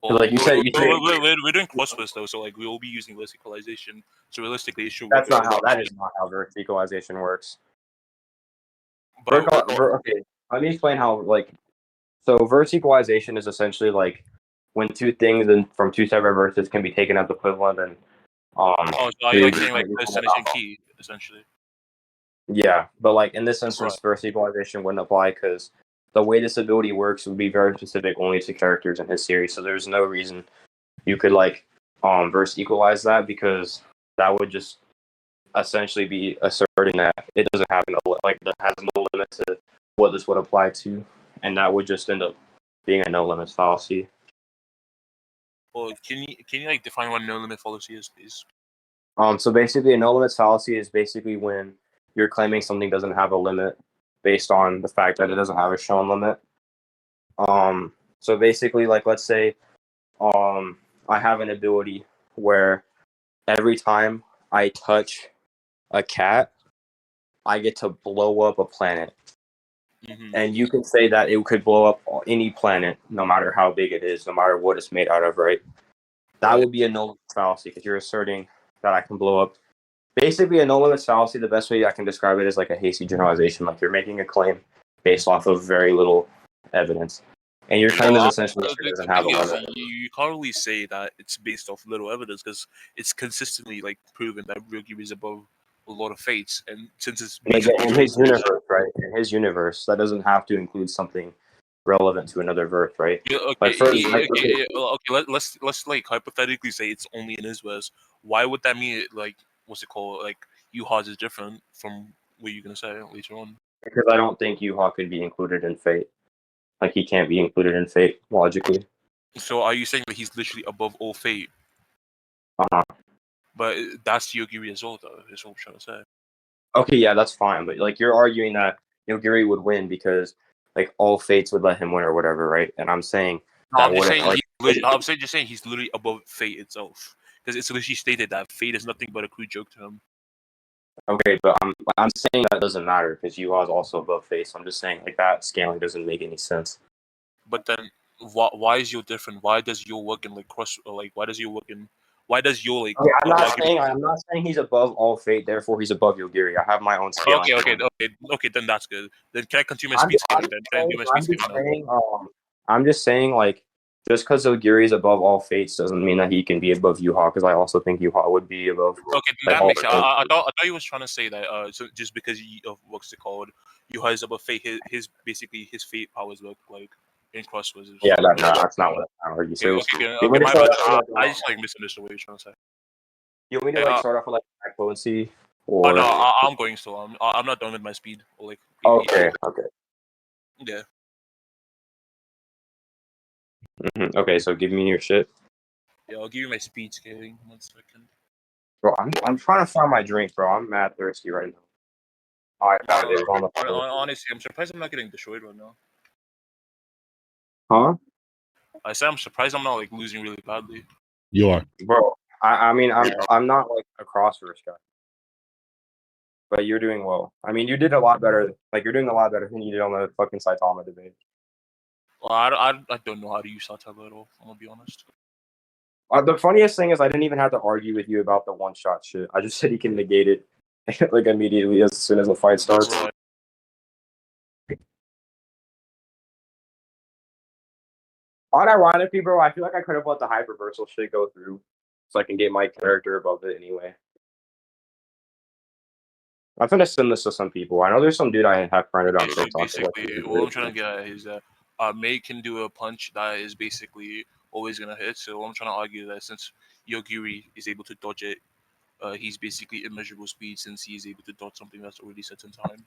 Well,
Like you said,
we're doing crosswords though, so like we will be using less equalization. So realistically, it should work.
That is not how vertex equalization works.
But
Okay, let me explain how like so vertex equalization is essentially like when two things from two separate verses can be taken as equivalent and
so are you like saying like destination key essentially?
Yeah, but like in this instance,
Right.
verse equalization wouldn't apply because the way this ability works would be very specific only to characters in his series. So there's no reason you could like verse equalize that because that would just essentially be asserting that it doesn't have that has no limit to what this would apply to, and that would just end up being a no limits fallacy.
Well, can you like define what no limit fallacy is, please?
So basically, a no limits fallacy is basically when you're claiming something doesn't have a limit based on the fact that it doesn't have a shown limit. So basically, like let's say, I have an ability where every time I touch a cat, I get to blow up a planet.
Mm-hmm.
And you can say that it could blow up any planet, no matter how big it is, no matter what it's made out of, right? That would be a no limits fallacy because you're asserting that I can blow up. Basically, a no limits fallacy, the best way I can describe it is like a hasty generalization. Like you're making a claim based off of very little evidence. And your claim is essentially
The,
that it
the
doesn't
the
have a
thing is,
limit.
you can't really say that it's based off little evidence because it's consistently like proven that Ryogiri is above a lot of fates, and since it's
Like
basically
in his universe, right? In his universe, that doesn't have to include something relevant to another verse, right?
yeah,
Like
okay,
first, like
okay. Let's like hypothetically say it's only in his verse. Why would that mean it, like what's it called? Like Yhwach is different from what you're gonna say later on.
because I don't think Yhwach could be included in Fate. Like he can't be included in Fate logically.
So are you saying that he's literally above all fate?
Uh-huh.
But that's Yogiri as well, though. Is what I'm trying to say.
Okay, yeah, that's fine. But like you're arguing that Yogiri would win because like all fates would let him win or whatever, right? And I'm saying
No,
that wouldn't like
I'm saying just saying he's literally above fate itself because it's literally stated that fate is nothing but a crude joke to him.
okay, but I'm saying that doesn't matter because Yhwach is also above fate. So I'm just saying like that scaling doesn't make any sense.
But then, why is your different? Why does your work in like cross? Or, like, why does your work in? Why does your like?
Okay,
argument-
I'm not saying he's above all fate, therefore he's above Yogiri. I have my own scaling.
Okay. Then that's good. Then can I continue my speed scaling? Then can I do my speed scaling now?
I'm just saying, like, just because Ogiri is above all fates doesn't mean that he can be above Yhwach, because I also think Yhwach would be above.
Okay,
like,
that
all
makes sense.
fates.
I thought he was trying to say that so just because of what's it called, Yhwach is above fate. His basically his fate powers work like in cross was.
Yeah, that's not what I'm arguing. So,
Okay, my bad. I just like misunderstood what you're trying to say.
you want me to like start off with like attack potency,
Oh
or
no, I'm going still. I'm not done with my speed. Or like
okay.
Yeah.
Okay, so give me your shit,
Yeah, I'll give you my speed scaling. 1 second.
bro. I'm trying to find my drink, bro. I'm mad thirsty right now. Oh, I found it. It was on the floor.
Honestly, I'm surprised I'm not getting destroyed right now.
Huh?
I say I'm surprised I'm not like losing really badly.
You are.
Bro, I mean, I'm not like a crossverse guy, but you're doing well. I mean, you did a lot better. Like, you're doing a lot better than you did on the fucking Saitama debate.
Well, I don't know how to use Sataba at all. I'm gonna be honest.
The funniest thing is I didn't even have to argue with you about the one shot shit. I just said he can negate it like immediately as soon as the fight starts.
Right.
Unironically, bro, I feel like I could have let the hyperversal shit go through so I can get my character above it anyway. I'm gonna send this to some people. I know there's some dude I have friended on
So
TikTok.
basically, what I'm trying to get at is that May can do a punch that is basically always gonna hit. So I'm trying to argue that since Yogiri is able to dodge it, he's basically immeasurable speed since he is able to dodge something that's already set in time.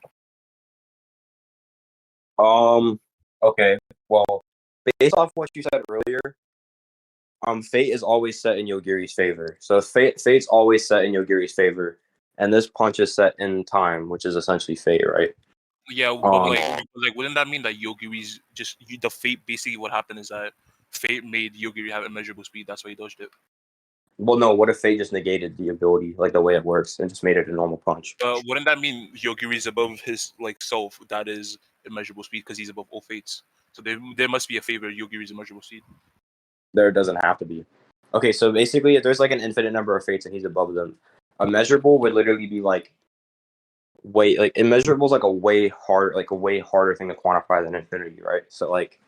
Okay. Well, based off what you said earlier, fate is always set in Yogiri's favor. So fate's always set in Yogiri's favor, and this punch is set in time, which is essentially fate, right?
Yeah, but like, wouldn't that mean that Yogiri's just the fate? Basically, what happened is that fate made Yogiri have immeasurable speed. That's why he dodged it.
Well, no. What if fate just negated the ability, like the way it works, and just made it a normal punch?
Wouldn't that mean Yogiri's above his like self? That is immeasurable speed because he's above all fates. So there must be a favor Yogiri's immeasurable speed.
There doesn't have to be. Okay, so basically, if there's like an infinite number of fates and he's above them, immeasurable would literally be like immeasurable is like a way harder thing to quantify than infinity, right? So like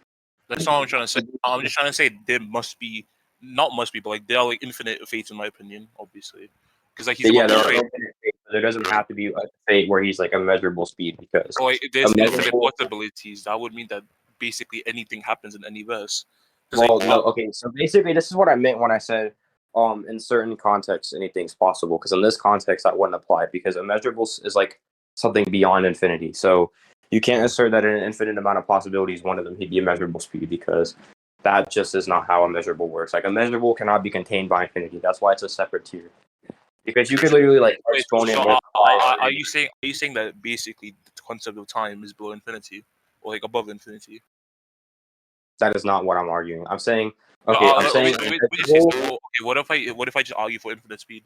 That's all I'm trying to say. I'm just trying to say there must be, not must be, but like there are like infinite fates in my opinion, obviously, because like he's
yeah,
above
there
all
are
fates.
infinite fates, but there doesn't have to be a fate where he's like immeasurable speed because
So like there's infinite
immeasurable.
possibilities. That would mean that basically anything happens in any verse.
Well, no, okay. So basically, this is what I meant when I said, in certain contexts, anything's possible. Because in this context, that wouldn't apply because immeasurable is like something beyond infinity. So you can't assert that in an infinite amount of possibilities, one of them he'd be immeasurable speed because that just is not how immeasurable works. Like immeasurable cannot be contained by infinity. That's why it's a separate tier. Because you could literally like exponent.
So are you saying that basically the concept of time is below infinity or like above infinity?
That is not what I'm arguing. I'm saying okay. I'm saying
okay, what if I just argue for infinite speed?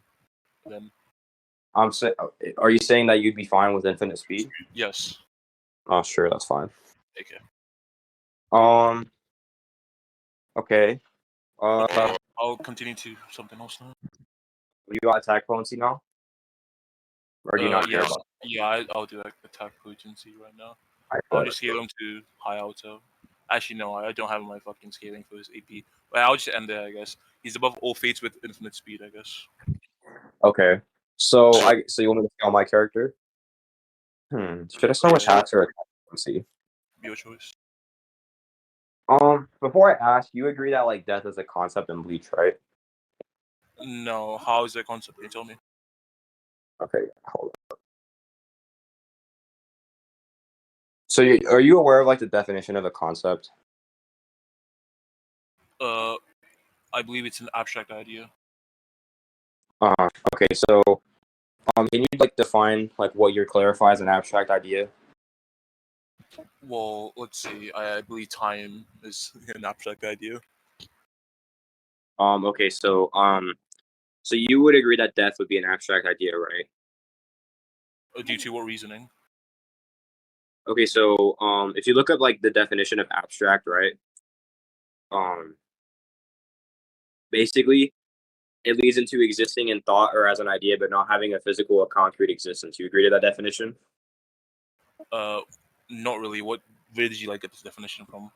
Then
I'm saying. Are you saying that you'd be fine with infinite speed?
yes.
Oh, sure, that's fine.
Okay.
Okay.
Okay. I'll continue to something else now.
You got attack potency now, or do you not care
Yes.
about?
Yeah, I'll do like attack potency right now.
I
I'll
bet.
just scale them to high auto. Actually, no, I don't have my fucking scaling for his AP. But I'll just end there, I guess. He's above all fates with infinite speed, I guess.
Okay. So you want me to scale my character? Should I start with hacks or let's see?
Your choice.
Before I ask, you agree that like death is a concept in Bleach, right?
No, how is that concept? Can you tell me?
Okay, hold on. So are you aware of like the definition of a concept?
I believe it's an abstract idea.
Okay, so can you like define like what you clarify as an abstract idea?
Well, let's see. I believe time is an abstract idea.
Okay, so you would agree that death would be an abstract idea, right?
Due to what reasoning?
Okay, so if you look up like the definition of abstract, right? Basically, it leads into existing in thought or as an idea, but not having a physical or concrete existence. You agree to that definition?
Not really. Where did you like get this definition from?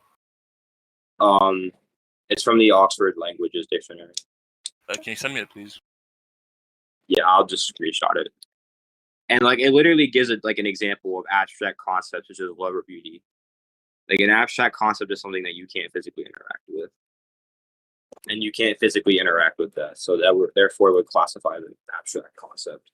It's from the Oxford Languages Dictionary.
Can you send me it, please?
Yeah, I'll just screenshot it. And like it literally gives it like an example of abstract concepts, which is love or beauty. Like an abstract concept is something that you can't physically interact with, and you can't physically interact with that, so that therefore would classify as an abstract concept.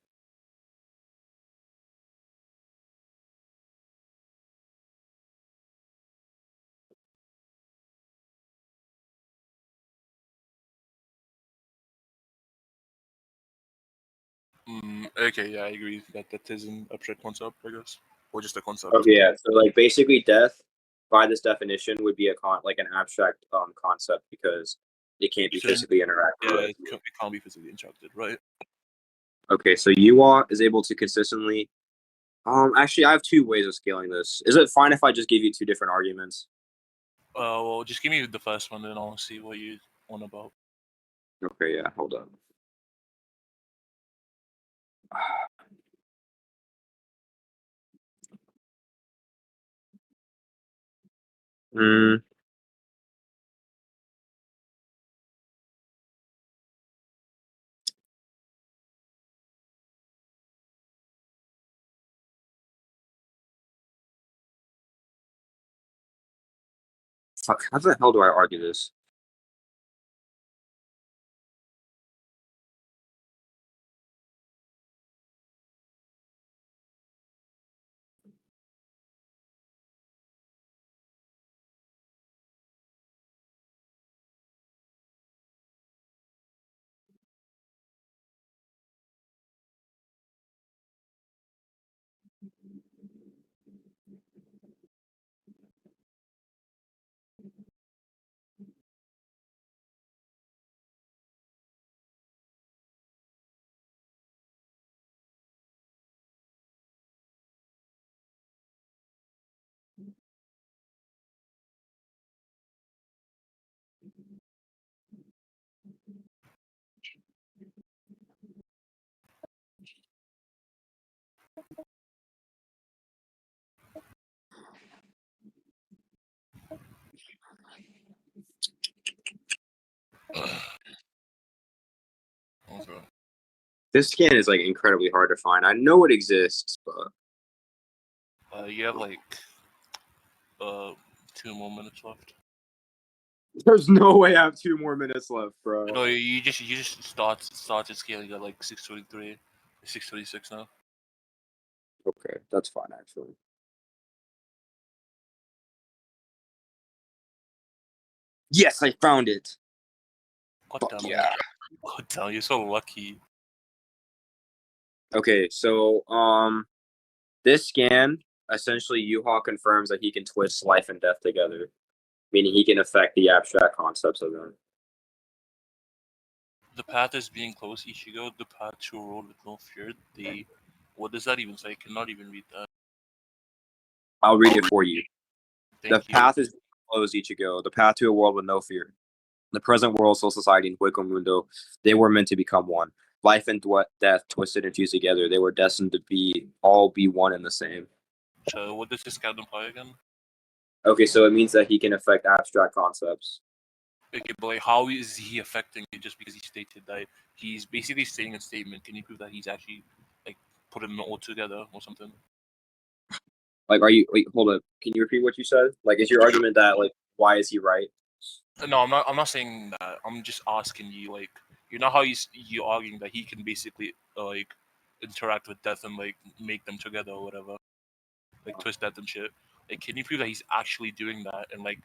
Okay, yeah, I agree that is an abstract concept, I guess, or just a concept.
Okay, yeah. So like basically, death by this definition would be like an abstract concept because it can't be physically interacted with.
It can't be physically interacted, right?
Okay, so Yhwach is able to consistently. Actually, I have two ways of scaling this. Is it fine if I just give you two different arguments?
Well, just give me the first one, then I'll see what you want about.
Okay, yeah. Hold on. Hmm. Fuck, how the hell do I argue this?
Okay.
This scan is like incredibly hard to find. I know it exists, but
You have like 2 more minutes left.
there's no way I have 2 more minutes left, bro.
No, you just started scaling at like 623, 626 now.
Okay, that's fine actually. Yes, I found it.
God
Fuck
damn,
yeah.
God damn, you're so lucky.
Okay, so this scan essentially Yhwach confirms that he can twist life and death together, meaning he can affect the abstract concepts of them.
The path is being closed, Ichigo. The path to a world with no fear. What does that even say? I cannot even read that.
I'll read it for you.
Thank
The
you.
path is closed, Ichigo. The path to a world with no fear. The present world, soul society, and Hueco Mundo, they were meant to become one. Life and death twisted and fused together. They were destined to all be one and the same.
So what does this count imply again?
Okay, so it means that he can affect abstract concepts.
Okay, but like, how is he affecting it just because he stated that he's basically stating a statement? Can you prove that he's actually like putting it all together or something?
Like, are you? Wait, hold up. Can you repeat what you said? Like, is your argument that like, why is he right?
No, I'm not. I'm not saying that. I'm just asking you, like, you know how you arguing that he can basically like interact with death and like make them together or whatever, like twist death and shit. Like, can you prove that he's actually doing that and like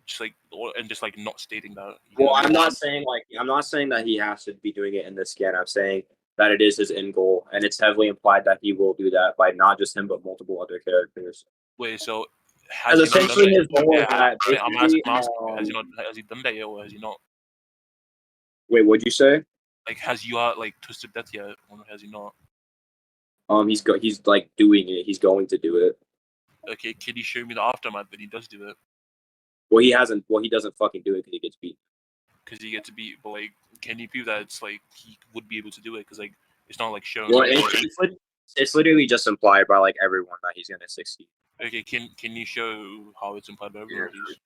just like and just like not stating that? You know
Well,
what I
I'm
mean?
not saying that he has to be doing it in this scan. I'm saying that it is his end goal, and it's heavily implied that he will do that by not just him but multiple other characters.
Wait, so
As
has he not done
essentially
that?
his goal is
Yeah,
that
I'm
basically.
asking you, has he not? Has he done that yet, or has he not?
Wait, what'd you say?
Like, has you like twisted death yet, or has he not?
He's like doing it. He's going to do it.
Okay, can you show me the aftermath that he does do it?
Well, he hasn't. Well, he doesn't fucking do it because he gets beat.
Because he gets to beat, but like, can you prove that it's like he would be able to do it? Because like, it's not like shown.
Well,
Like,
it's literally just implied by like everyone that he's gonna succeed.
okay, can you show how it's implied by everyone, please?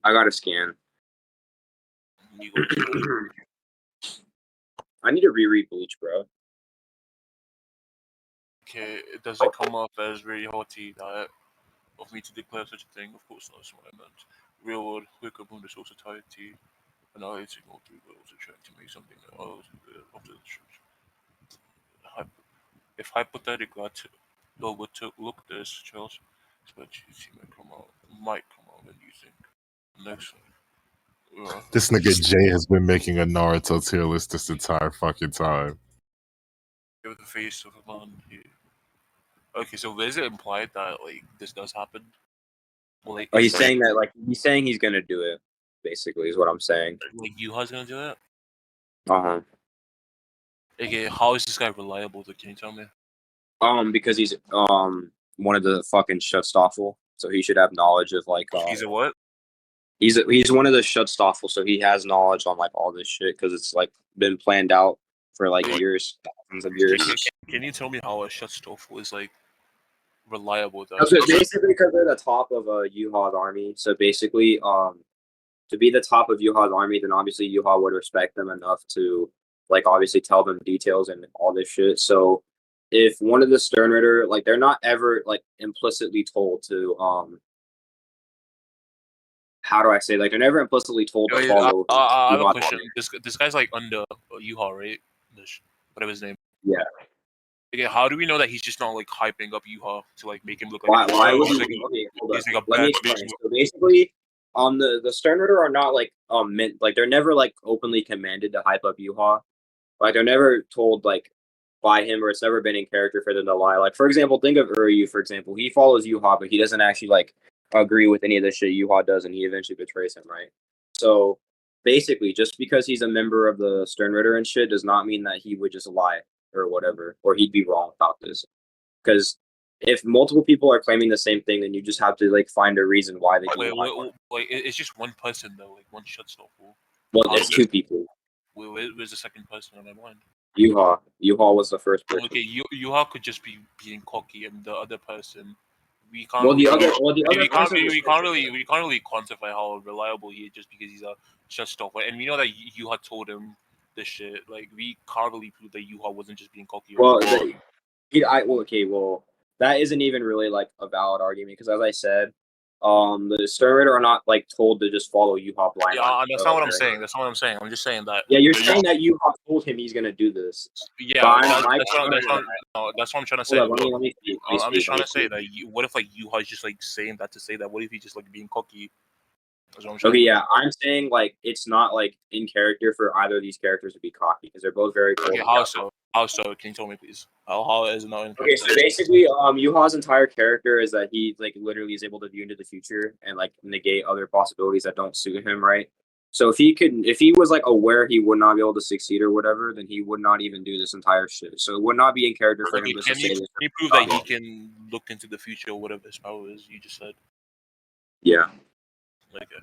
I got to scan.
You go to
I need to reread Bleach, bro.
okay, it doesn't come off as very haughty that of me to declare such a thing. Of course not, that's what I meant. Real world, quick upon the source entirety, annihilating all three worlds and trying to make something else after the church. If hypothetically I were to look at this, Charles, spreadsheets he might come out when you think. Next one.
This nigga Jay has been making a Naruto tier list this entire fucking time.
Give the face of a man here. Okay, so is it implied that like this does happen? Well, like,
Oh, he's saying that like he's saying he's gonna do it. Basically, is what I'm saying.
like Yhwach's gonna do it.
Uh-huh.
Okay, how is this guy reliable? Though? Can you tell me?
Because he's one of the fucking Schutzstaffel, so he should have knowledge of like
He's a what?
he's one of the Schutzstaffel, so he has knowledge on like all this shit because it's like been planned out for like years, thousands of years.
Can you tell me how a Schutzstaffel is like reliable though?
Okay, basically, because they're the top of Yhwach's army. So basically, to be the top of Yhwach's army, then obviously Yhwach would respect them enough to like obviously tell them details and all this shit. So if one of the Sternritter, like they're not ever like implicitly told to how do I say, like they're never implicitly told to follow.
I have a
Yhwach's
question.
army.
This guy's like under Yhwach, right? Whatever his name.
Yeah.
Okay, how do we know that he's just not like hyping up Yhwach to like make him look like?
Why would
he's
he?
like,
Okay, hold
he's
up.
like a
Let me
bad
explain.
bitch.
So basically, the Sternritter are not like meant like they're never like openly commanded to hype up Yhwach. Like they're never told like by him, or it's never been in character for them to lie. Like for example, think of Uryu. For example, he follows Yhwach, but he doesn't actually like agree with any of the shit Yhwach does, and he eventually betrays him, right? So basically, just because he's a member of the Sternritter and shit does not mean that he would just lie or whatever, or he'd be wrong about this. Because if multiple people are claiming the same thing, then you just have to like find a reason why they can lie.
Wait, it's just one person though, like one Schutzstaffel.
Well, it's two people.
Where's the second person on my mind?
Yhwach was the first person.
Okay, Yhwach could just be being cocky, and the other person, we can't.
Well,
really,
we can't
really quantify how reliable he is just because he's a Schutzstaffel, and we know that Yhwach told him this shit. Like we can't really prove that Yhwach wasn't just being cocky.
Well, that isn't even really like a valid argument because, as I said, the Sternritter are not like told to just follow Yhwach blindly.
Yeah, that's not what I'm saying. That's not what I'm saying. I'm just saying that.
Yeah, you're saying that Yhwach told him he's gonna do this.
Yeah, that's what I'm trying to say.
Let me speak.
I'm just trying to say that. What if like Yhwach is just like saying that to say that? What if he's just like being cocky?
Okay, yeah, I'm saying like it's not like in character for either of these characters to be cocky because they're both very cool.
Okay, how so? How so? Can you tell me, please? How is it not in character?
Okay, so basically, Yhwach's entire character is that he like literally is able to view into the future and like negate other possibilities that don't suit him, right? So if he was like aware he would not be able to succeed or whatever, then he would not even do this entire shit. So it would not be in character for him just to say this.
Can you prove that he can look into the future or whatever his power is? You just said.
Yeah.
Okay.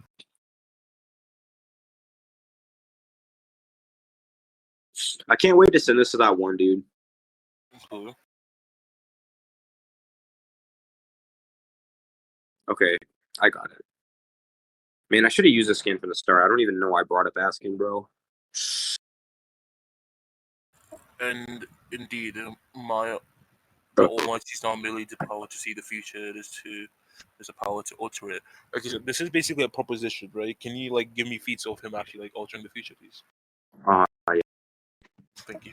I can't wait to send this to that one dude.
Cool.
Okay, I got it. Man, I should have used the skin from the start. I don't even know why I brought up asking, bro.
And indeed, the Almighty's not merely the power to see the future; there's a power to alter it. Okay, so this is basically a proposition, right? Can you like give me feats of him actually like altering the future, please?
Yeah.
Thank you.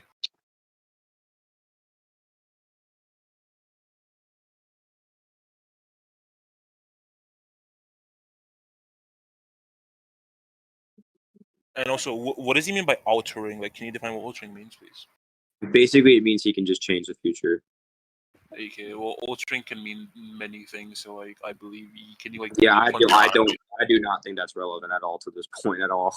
And also, what does he mean by altering? Like, can you define what altering means, please?
Basically, it means he can just change the future.
Okay, well, altering can mean many things. So, like, I believe can you like?
Yeah, I do not think that's relevant at all to this point at all.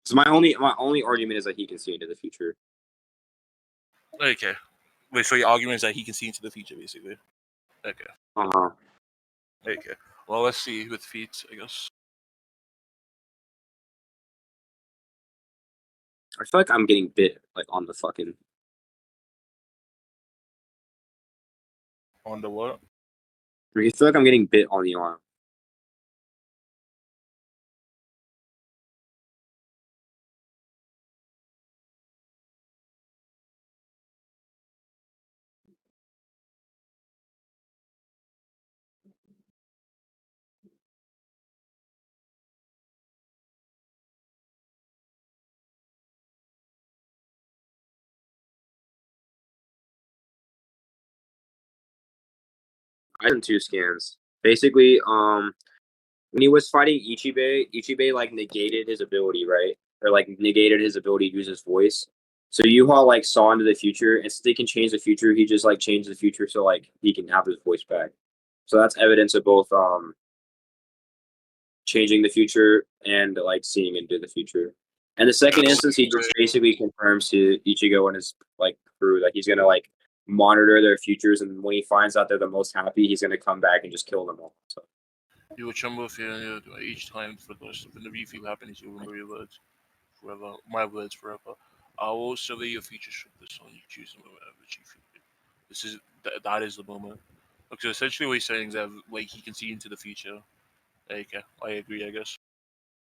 So my only argument is that he can see into the future.
Okay. Wait, so your argument is that he can see into the future, basically. Okay. Okay. Well, let's see with feet, I guess.
I feel like I'm getting bit like on the fucking.
On the what?
I feel like I'm getting bit on the arm. I did 2 scans. Basically, when he was fighting Ichibei like negated his ability, right? Or like negated his ability to use his voice. So Yhwach like saw into the future, and so they can change the future. He just like changed the future so like he can have his voice back. So that's evidence of both changing the future and like seeing into the future. And the second instance, he just basically confirms to Ichigo and his like crew that he's gonna like monitor their futures, and when he finds out they're the most happy, he's gonna come back and just kill them all. So.
You will tremble with fear each time for the rest of the you feel happiness. You remember your words forever. My words forever. I will survey your future should the sun you choose and whatever you feel. This is that is the moment. Okay, so essentially what he's saying is that like he can see into the future. Okay, I agree. I guess.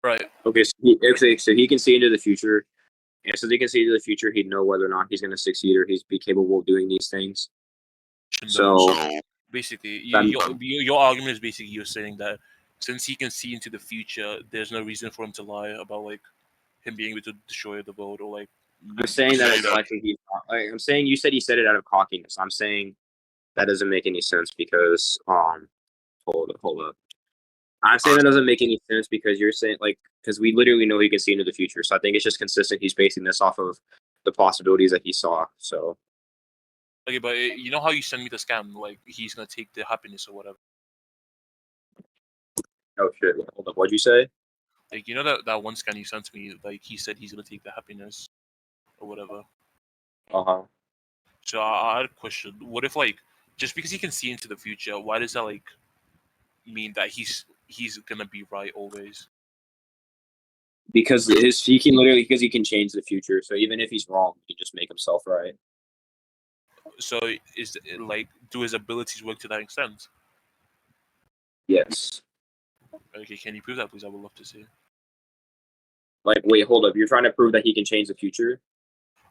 Right.
Okay, so he can see into the future. And so he can see into the future, he'd know whether or not he's going to succeed or he's be capable of doing these things. So
basically, your argument is basically you're saying that since he can see into the future, there's no reason for him to lie about like him being able to destroy the world or like.
I'm saying that it's likely he's not. Like, I'm saying you said he said it out of cockiness. I'm saying that doesn't make any sense because hold up. I'm saying that doesn't make any sense because you're saying like because we literally know he can see into the future. So I think it's just consistent. He's basing this off of the possibilities that he saw. So.
Okay, but you know how you send me the scam? Like he's gonna take the happiness or whatever.
Oh shit! Hold up. What'd you say?
Like you know that one scan you sent me? Like he said he's gonna take the happiness or whatever. So I had a question. What if like just because he can see into the future, why does that like mean that he's gonna be right always?
Because he can change the future. So even if he's wrong, he can just make himself right.
So is it, like do his abilities work to that extent?
Yes.
Okay, can you prove that, please? I would love to see.
Like, wait, hold up. You're trying to prove that he can change the future?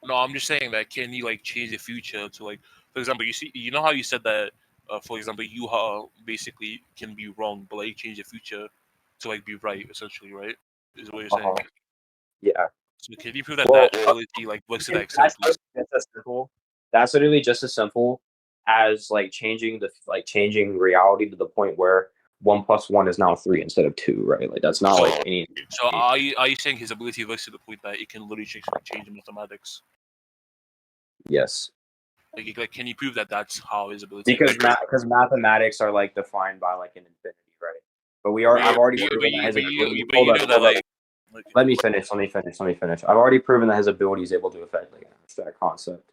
No, I'm just saying that can he like change the future to like, for example, you know how you said that, for example, Yhwach basically can be wrong, but like change the future to like be right, essentially, right? Is what you're saying.
Yeah.
So can you prove that that ability like works to that extent?
That's literally just as simple as like changing reality to the point where 1 + 1 is now 3 instead of 2, right? Like that's not like any.
So are you saying his ability works to the point that it can literally change mathematics?
Yes.
Like, can you prove that that's how his ability?
Because mathematics are like defined by like an infinity, right? But I've already proven that his ability. Hold up. Let me finish. I've already proven that his ability is able to affect like an abstract concept,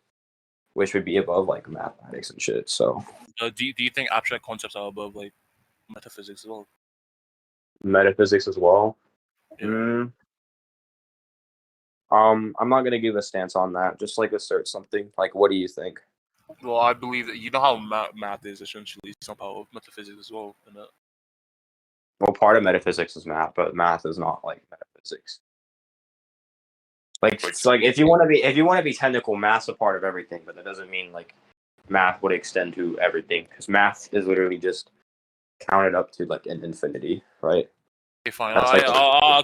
which would be above like mathematics and shit. So,
do you think abstract concepts are above like metaphysics as well?
metaphysics as well.
Yeah.
I'm not gonna give a stance on that. Just like assert something. Like, what do you think?
Well, I believe that you know how math is essentially some part of metaphysics as well.
Well, part of metaphysics is math, but math is not like metaphysics. Like, it's like if you want to be technical, math's a part of everything, but that doesn't mean like math would extend to everything because math is literally just counted up to like an infinity, right?
Okay, fine.
That's like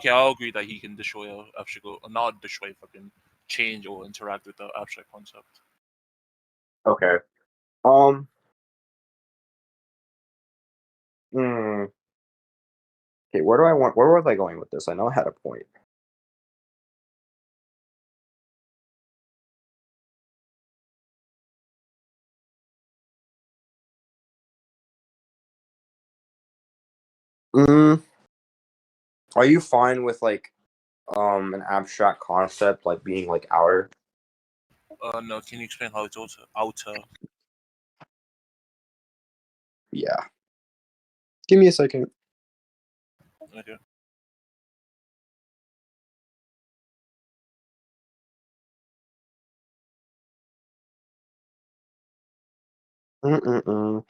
I'll agree that he can destroy a abstract, not destroy, fucking change or interact with the abstract concept.
okay. Okay, where was I going with this? I know I had a point. Are you fine with like an abstract concept like being like outer?
No. Can you explain how it's outer?
Yeah. Give me a second.
Okay.
Mm-mm-mm.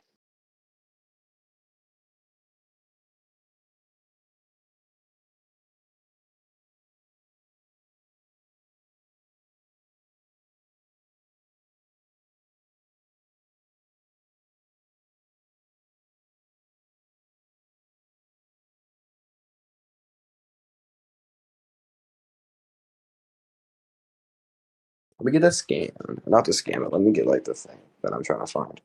Let me get a scan. Not to scam it. Let me get like the thing that I'm trying to find.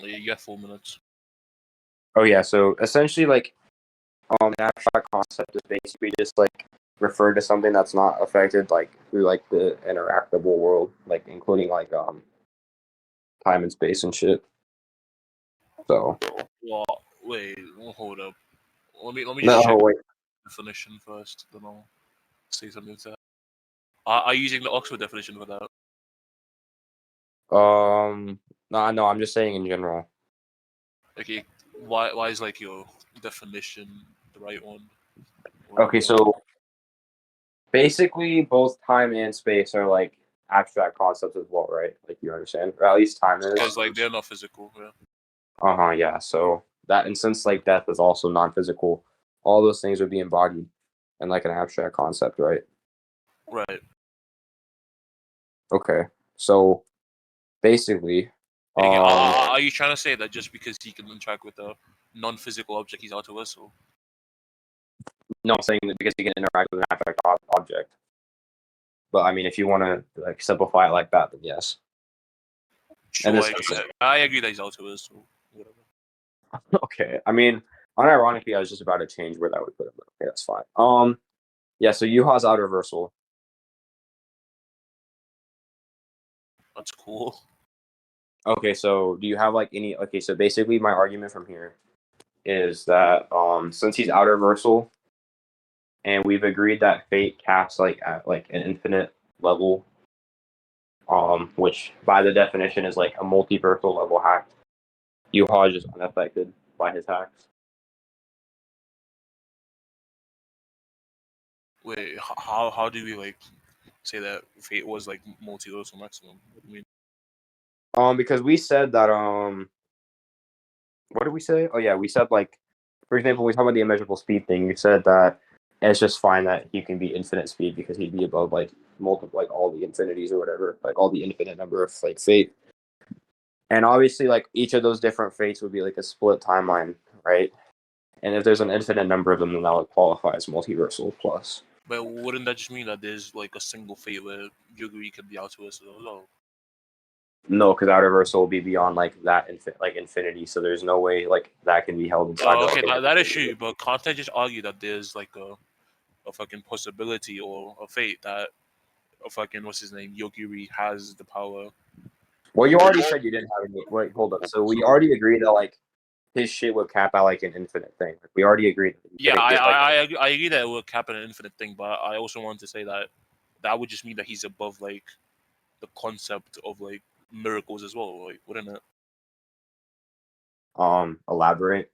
You got 4 minutes.
Oh yeah, so essentially like an abstract concept is basically just like refer to something that's not affected like through like the interactable world, like including like time and space and shit. So
Well, wait, hold up. Let me
no,
just check
wait.
the definition first, then I'll say something to that. Are you using the Oxford definition for that?
No, I'm just saying in general.
Okay, why is like your definition the right one?
Okay, so basically both time and space are like abstract concepts as well, right? Like you understand, or at least time is.
Because like they're not physical. Yeah.
Yeah. So that, and since like death is also non-physical, all those things would be embodied in like an abstract concept, right?
Right.
Okay. So basically,
Okay, are you trying to say that just because he can interact with a non-physical object, he's universal?
no, I'm saying that because you can interact with an abstract object. But I mean, if you want to like simplify it like that, then yes.
Sure, I agree that he's universal. Whatever.
Okay. I mean, unironically, I was just about to change where that would put him. But okay, that's fine. Yeah. So Yhwach's outer reversal.
That's cool.
Okay. So do you have like any? Okay. So basically, my argument from here is that since he's outer reversal, and we've agreed that fate caps like at like an infinite level, which by the definition is like a multiversal level hack. Yhwach is unaffected by his hacks.
Wait, how do we like say that fate was like multiversal maximum? What do you mean?
Because we said that what did we say? Oh yeah, we said like, for example, when we talk about the immeasurable speed thing, you said that it's just fine that he can be infinite speed because he'd be above like multiple like all the infinities or whatever, like all the infinite number of like fate. And obviously, like each of those different fates would be like a split timeline, right? And if there's an infinite number of them, then that would qualify as multiversal plus.
But wouldn't that just mean that there's like a single fate where yogiri can be universal as well?
No, because outer versal will be beyond like that like infinity, so there's no way like that can be held inside.
Okay, that is true. But can't I just argue that there's like a fucking possibility or a fate that a fucking what's his name yogiri has the power
Well, you already said you didn't have any. Wait, hold up. So we already agreed that like his shit would cap out like an infinite thing. Like, we already agreed. That
Yeah,
couldn't get, like,
I agree that it will cap an infinite thing, but I also want to say that that would just mean that he's above like the concept of like miracles as well, like wouldn't it?
elaborate.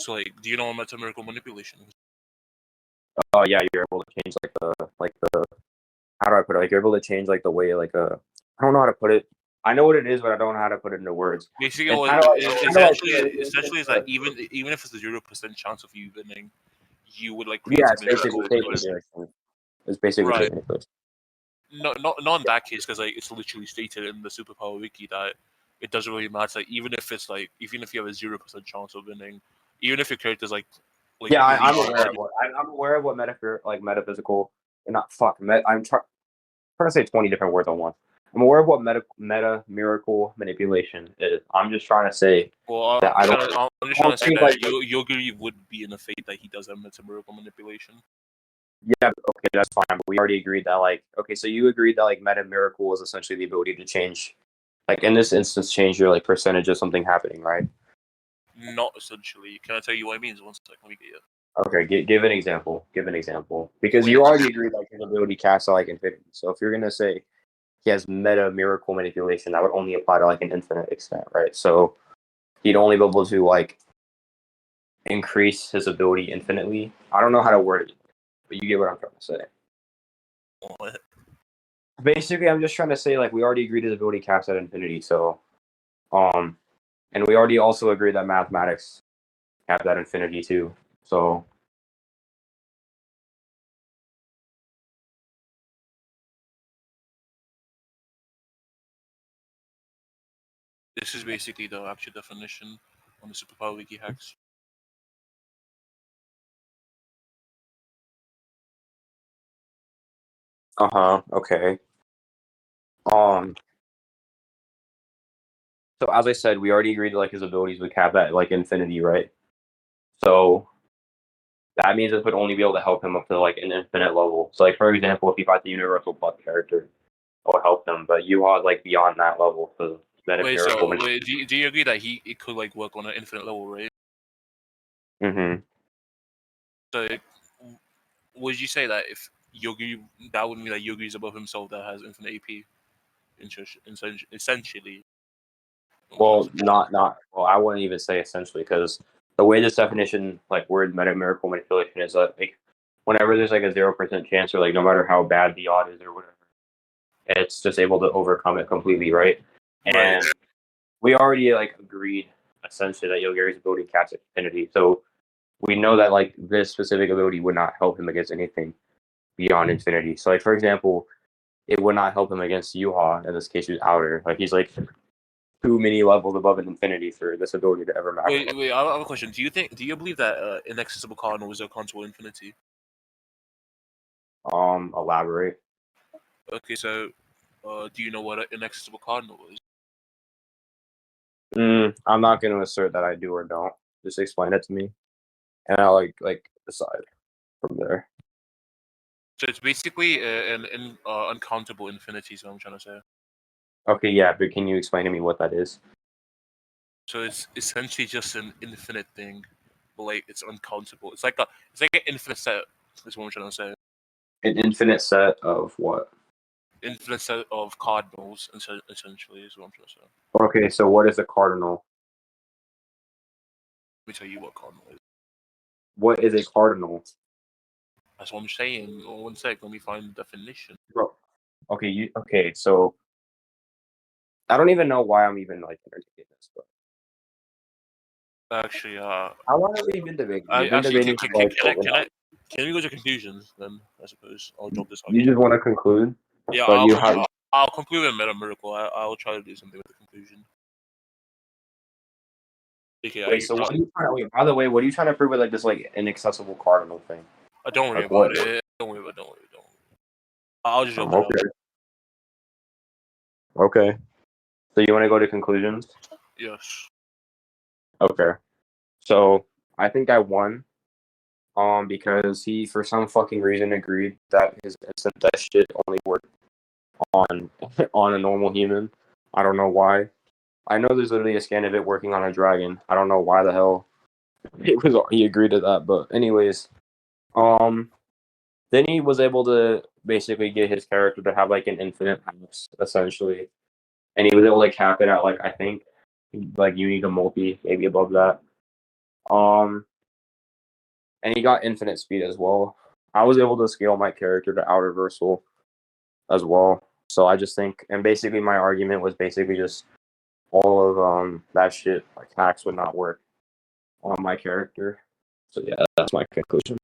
So like, do you know what meta miracle manipulation is?
Oh yeah, you're able to change like the how do I put it? Like you're able to change like the way I don't know how to put it. I know what it is, but I don't know how to put it into words.
Basically,
It's
well,
kind of like
essentially is that even if it's a 0% chance of you winning, you would like create
yeah, it's
something
basically
miracle.
manipulation. It's basically
Right.
manipulation.
No, not in that case, because like it's literally stated in the superpower wiki that it doesn't really matter. Like, even if it's like even if you have a 0% chance of winning, even if your character's like
Yeah, I'm
really
aware of what I'm aware of what metaphysical and not fuck. I'm trying to say 20 different words at once. I'm aware of what meta miracle manipulation is. I'm just trying to say
Well,
that
I'm just trying to say
think,
that
like,
Yogiri would be in the fate that he does have meta miracle manipulation.
yeah, okay, that's fine. But we already agreed that like okay, so you agreed that like meta miracle is essentially the ability to change, like in this instance, change your like percentage of something happening, right?
Not essentially. Can I tell you what it means? One second, let me get it.
Okay, give an example. Give an example because
Wait,
you already agreed like his ability casts out like infinity. So if you're gonna say he has meta miracle manipulation, that would only apply to like an infinite extent, right? So he'd only be able to like increase his ability infinitely. I don't know how to word it, but you get what I'm trying to say.
What?
Basically, I'm just trying to say like we already agreed his ability caps at infinity. So, and we already also agreed that mathematics caps at infinity too. So.
This is basically the actual definition on the superpower wiki hacks.
Okay. Um. So as I said, we already agreed like his abilities would cap at like infinity, right? So that means it would only be able to help him up to like an infinite level. So like for example, if you fight the universal plus character, it will help him. But you are like beyond that level, so that
Wait,
miracle.
so wait, do you agree that it could like work on an infinite level, right?
Mm-hmm.
So would you say that if Yogi, that would mean that Yogi is above himself that has infinite AP, essentially?
Well, not. Well, I wouldn't even say essentially because the way this definition, like word meta miracle manipulation, is that like whenever there's like a 0% chance, or like no matter how bad the odd is or whatever, it's just able to overcome it completely, right?
Right.
And we already like agreed essentially that Yogiri's ability caps at infinity, so we know that like this specific ability would not help him against anything beyond infinity. So like for example, it would not help him against Yhwach in this case who's outer. Like he's like too many levels above an infinity for this ability to ever matter.
Wait, I have a question. Do you believe that inaccessible cardinal is a contour infinity?
Elaborate.
Okay, so do you know what an inaccessible cardinal is?
I'm not going to assert that I do or don't. Just explain it to me, and I'll like decide from there.
So it's basically an uncountable infinity. Is what I'm trying to say.
Okay, yeah, but can you explain to me what that is?
So it's essentially just an infinite thing, but like it's uncountable. It's like an infinite set. Is what I'm trying to say.
An infinite set of what?
Infinite set of cardinals, essentially, is what I'm trying to say.
Okay, so what is a cardinal?
Let me tell you what cardinal is.
What is a cardinal?
That's what I'm saying. Oh, one sec, let me find the definition.
Bro. Okay, so I don't even know why I'm even like entertaining this, but
Actually,
how long have we been debating? We've been
actually,
debating for, like,
can we go to conclusions then? I suppose I'll drop this.
You just want to conclude?
Yeah,
But you have
I'll conclude in Meta Miracle. I'll try to do something with the conclusion. Okay,
wait. So what are you trying to wait? By the way, what are you trying to prove with like this like inaccessible cardinal thing?
don't worry
Like,
about
what?
it. Don't worry. I'll just drop it out.
Okay. So you want to go to conclusions?
Yes.
Okay. So I think I won. Because he for some fucking reason agreed that his instant death shit only worked on on a normal human, I don't know why. I know there's literally a scan of it working on a dragon. I don't know why the hell he agreed to that, but anyways, then he was able to basically get his character to have like an infinite house essentially, and he was able to cap it at like I think like you need a multi maybe above that. And he got infinite speed as well. I was able to scale my character to outer versal as well. So I just think, and basically my argument was basically just all of that shit like hacks would not work on my character. So yeah, that's my conclusion.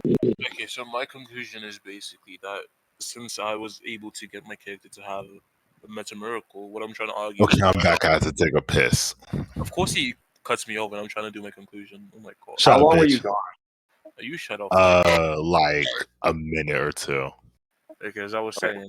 Okay, so my conclusion is basically that since I was able to get my character to have a meta miracle, what I'm trying to argue
Okay,
is
I'm back. I have to take a piss.
of course he cuts me off and I'm trying to do my conclusion. Oh my god.
Shut
How
up,
long were
bitch.
you gone?
You shut up.
Like a minute or two.
Okay, as I was saying,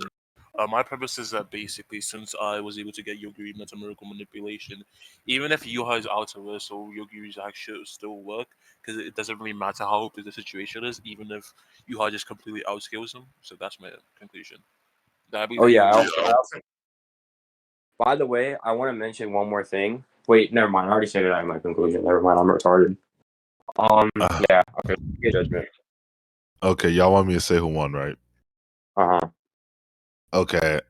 my purpose is that basically, since I was able to get Yogiri Meta Miracle Manipulation, even if Yuha is out of us or Yogiri's action should still work, because it doesn't really matter how open the situation is, even if Yuha just completely outscales him. So that's my conclusion. That
Oh yeah.
Yogiri-
By the way, I want to mention one more thing. Wait, never mind. I already said it in my conclusion. Never mind. I'm retarded. Yeah. Okay. Good judgment.
Okay, y'all want me to say who won, right?
Uh huh.
Okay,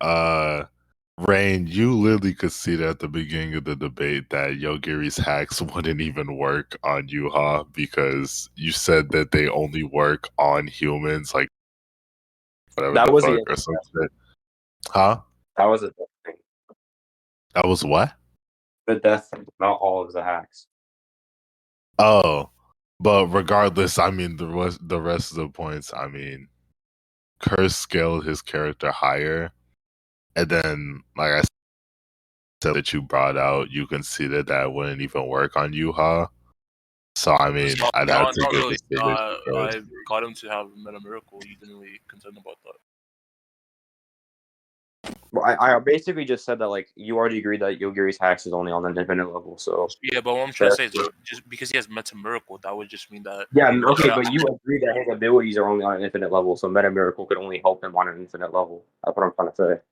Rain, you literally could see that at the beginning of the debate that Yogiri's hacks wouldn't even work on Yuha because you said that they only work on humans, like whatever
That
the
was
fuck
the
or something. Huh?
that was the thing.
That was what?
The death, not all of the hacks.
Oh, but regardless, I mean the rest of the points. I mean, Curse scaled his character higher, and then like I said that you brought out, you considered that wouldn't even work on Yuha. So I mean, I'd have to
not
give
really.
the stage to Curse.
I got him to have Meta Miracle. You didn't really contend about that.
Well, I basically just said that like you already agreed that Yogiri's hacks is only on an infinite level. So
Yeah, but what I'm trying to say is just because he has Meta Miracle, that would just mean that.
yeah, okay, but you agree that his abilities are only on an infinite level. So Meta Miracle could only help him on an infinite level. That's what I'm trying to say.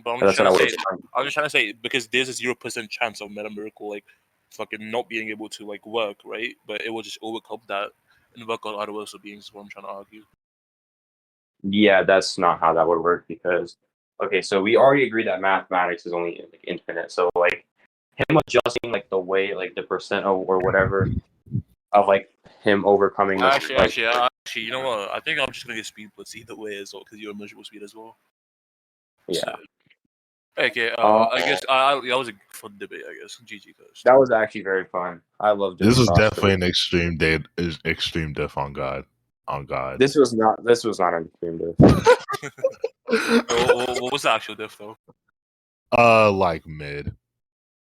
But I'm
That's
just trying
what I
to
was
say,
saying.
I'm just trying to say because there's a 0% chance of Meta Miracle like fucking not being able to like work, right? But it will just overcome that and work on other also beings. Is what I'm trying to argue.
Yeah, that's not how that would work because okay, so we already agreed that mathematics is only like infinite. So like him adjusting like the way like the percent or whatever of like him overcoming this
Actually, you know what? I think I'm just gonna get speed blitz either way as well because you're measurable speed as well.
yeah.
So, okay, I guess that was a fun debate. I guess GG guys.
That was actually very fun. I loved
This was
cross
definitely
debate.
an extreme diff on God. On God.
This was not an extreme diff.
What was the actual diff though?
Like mid.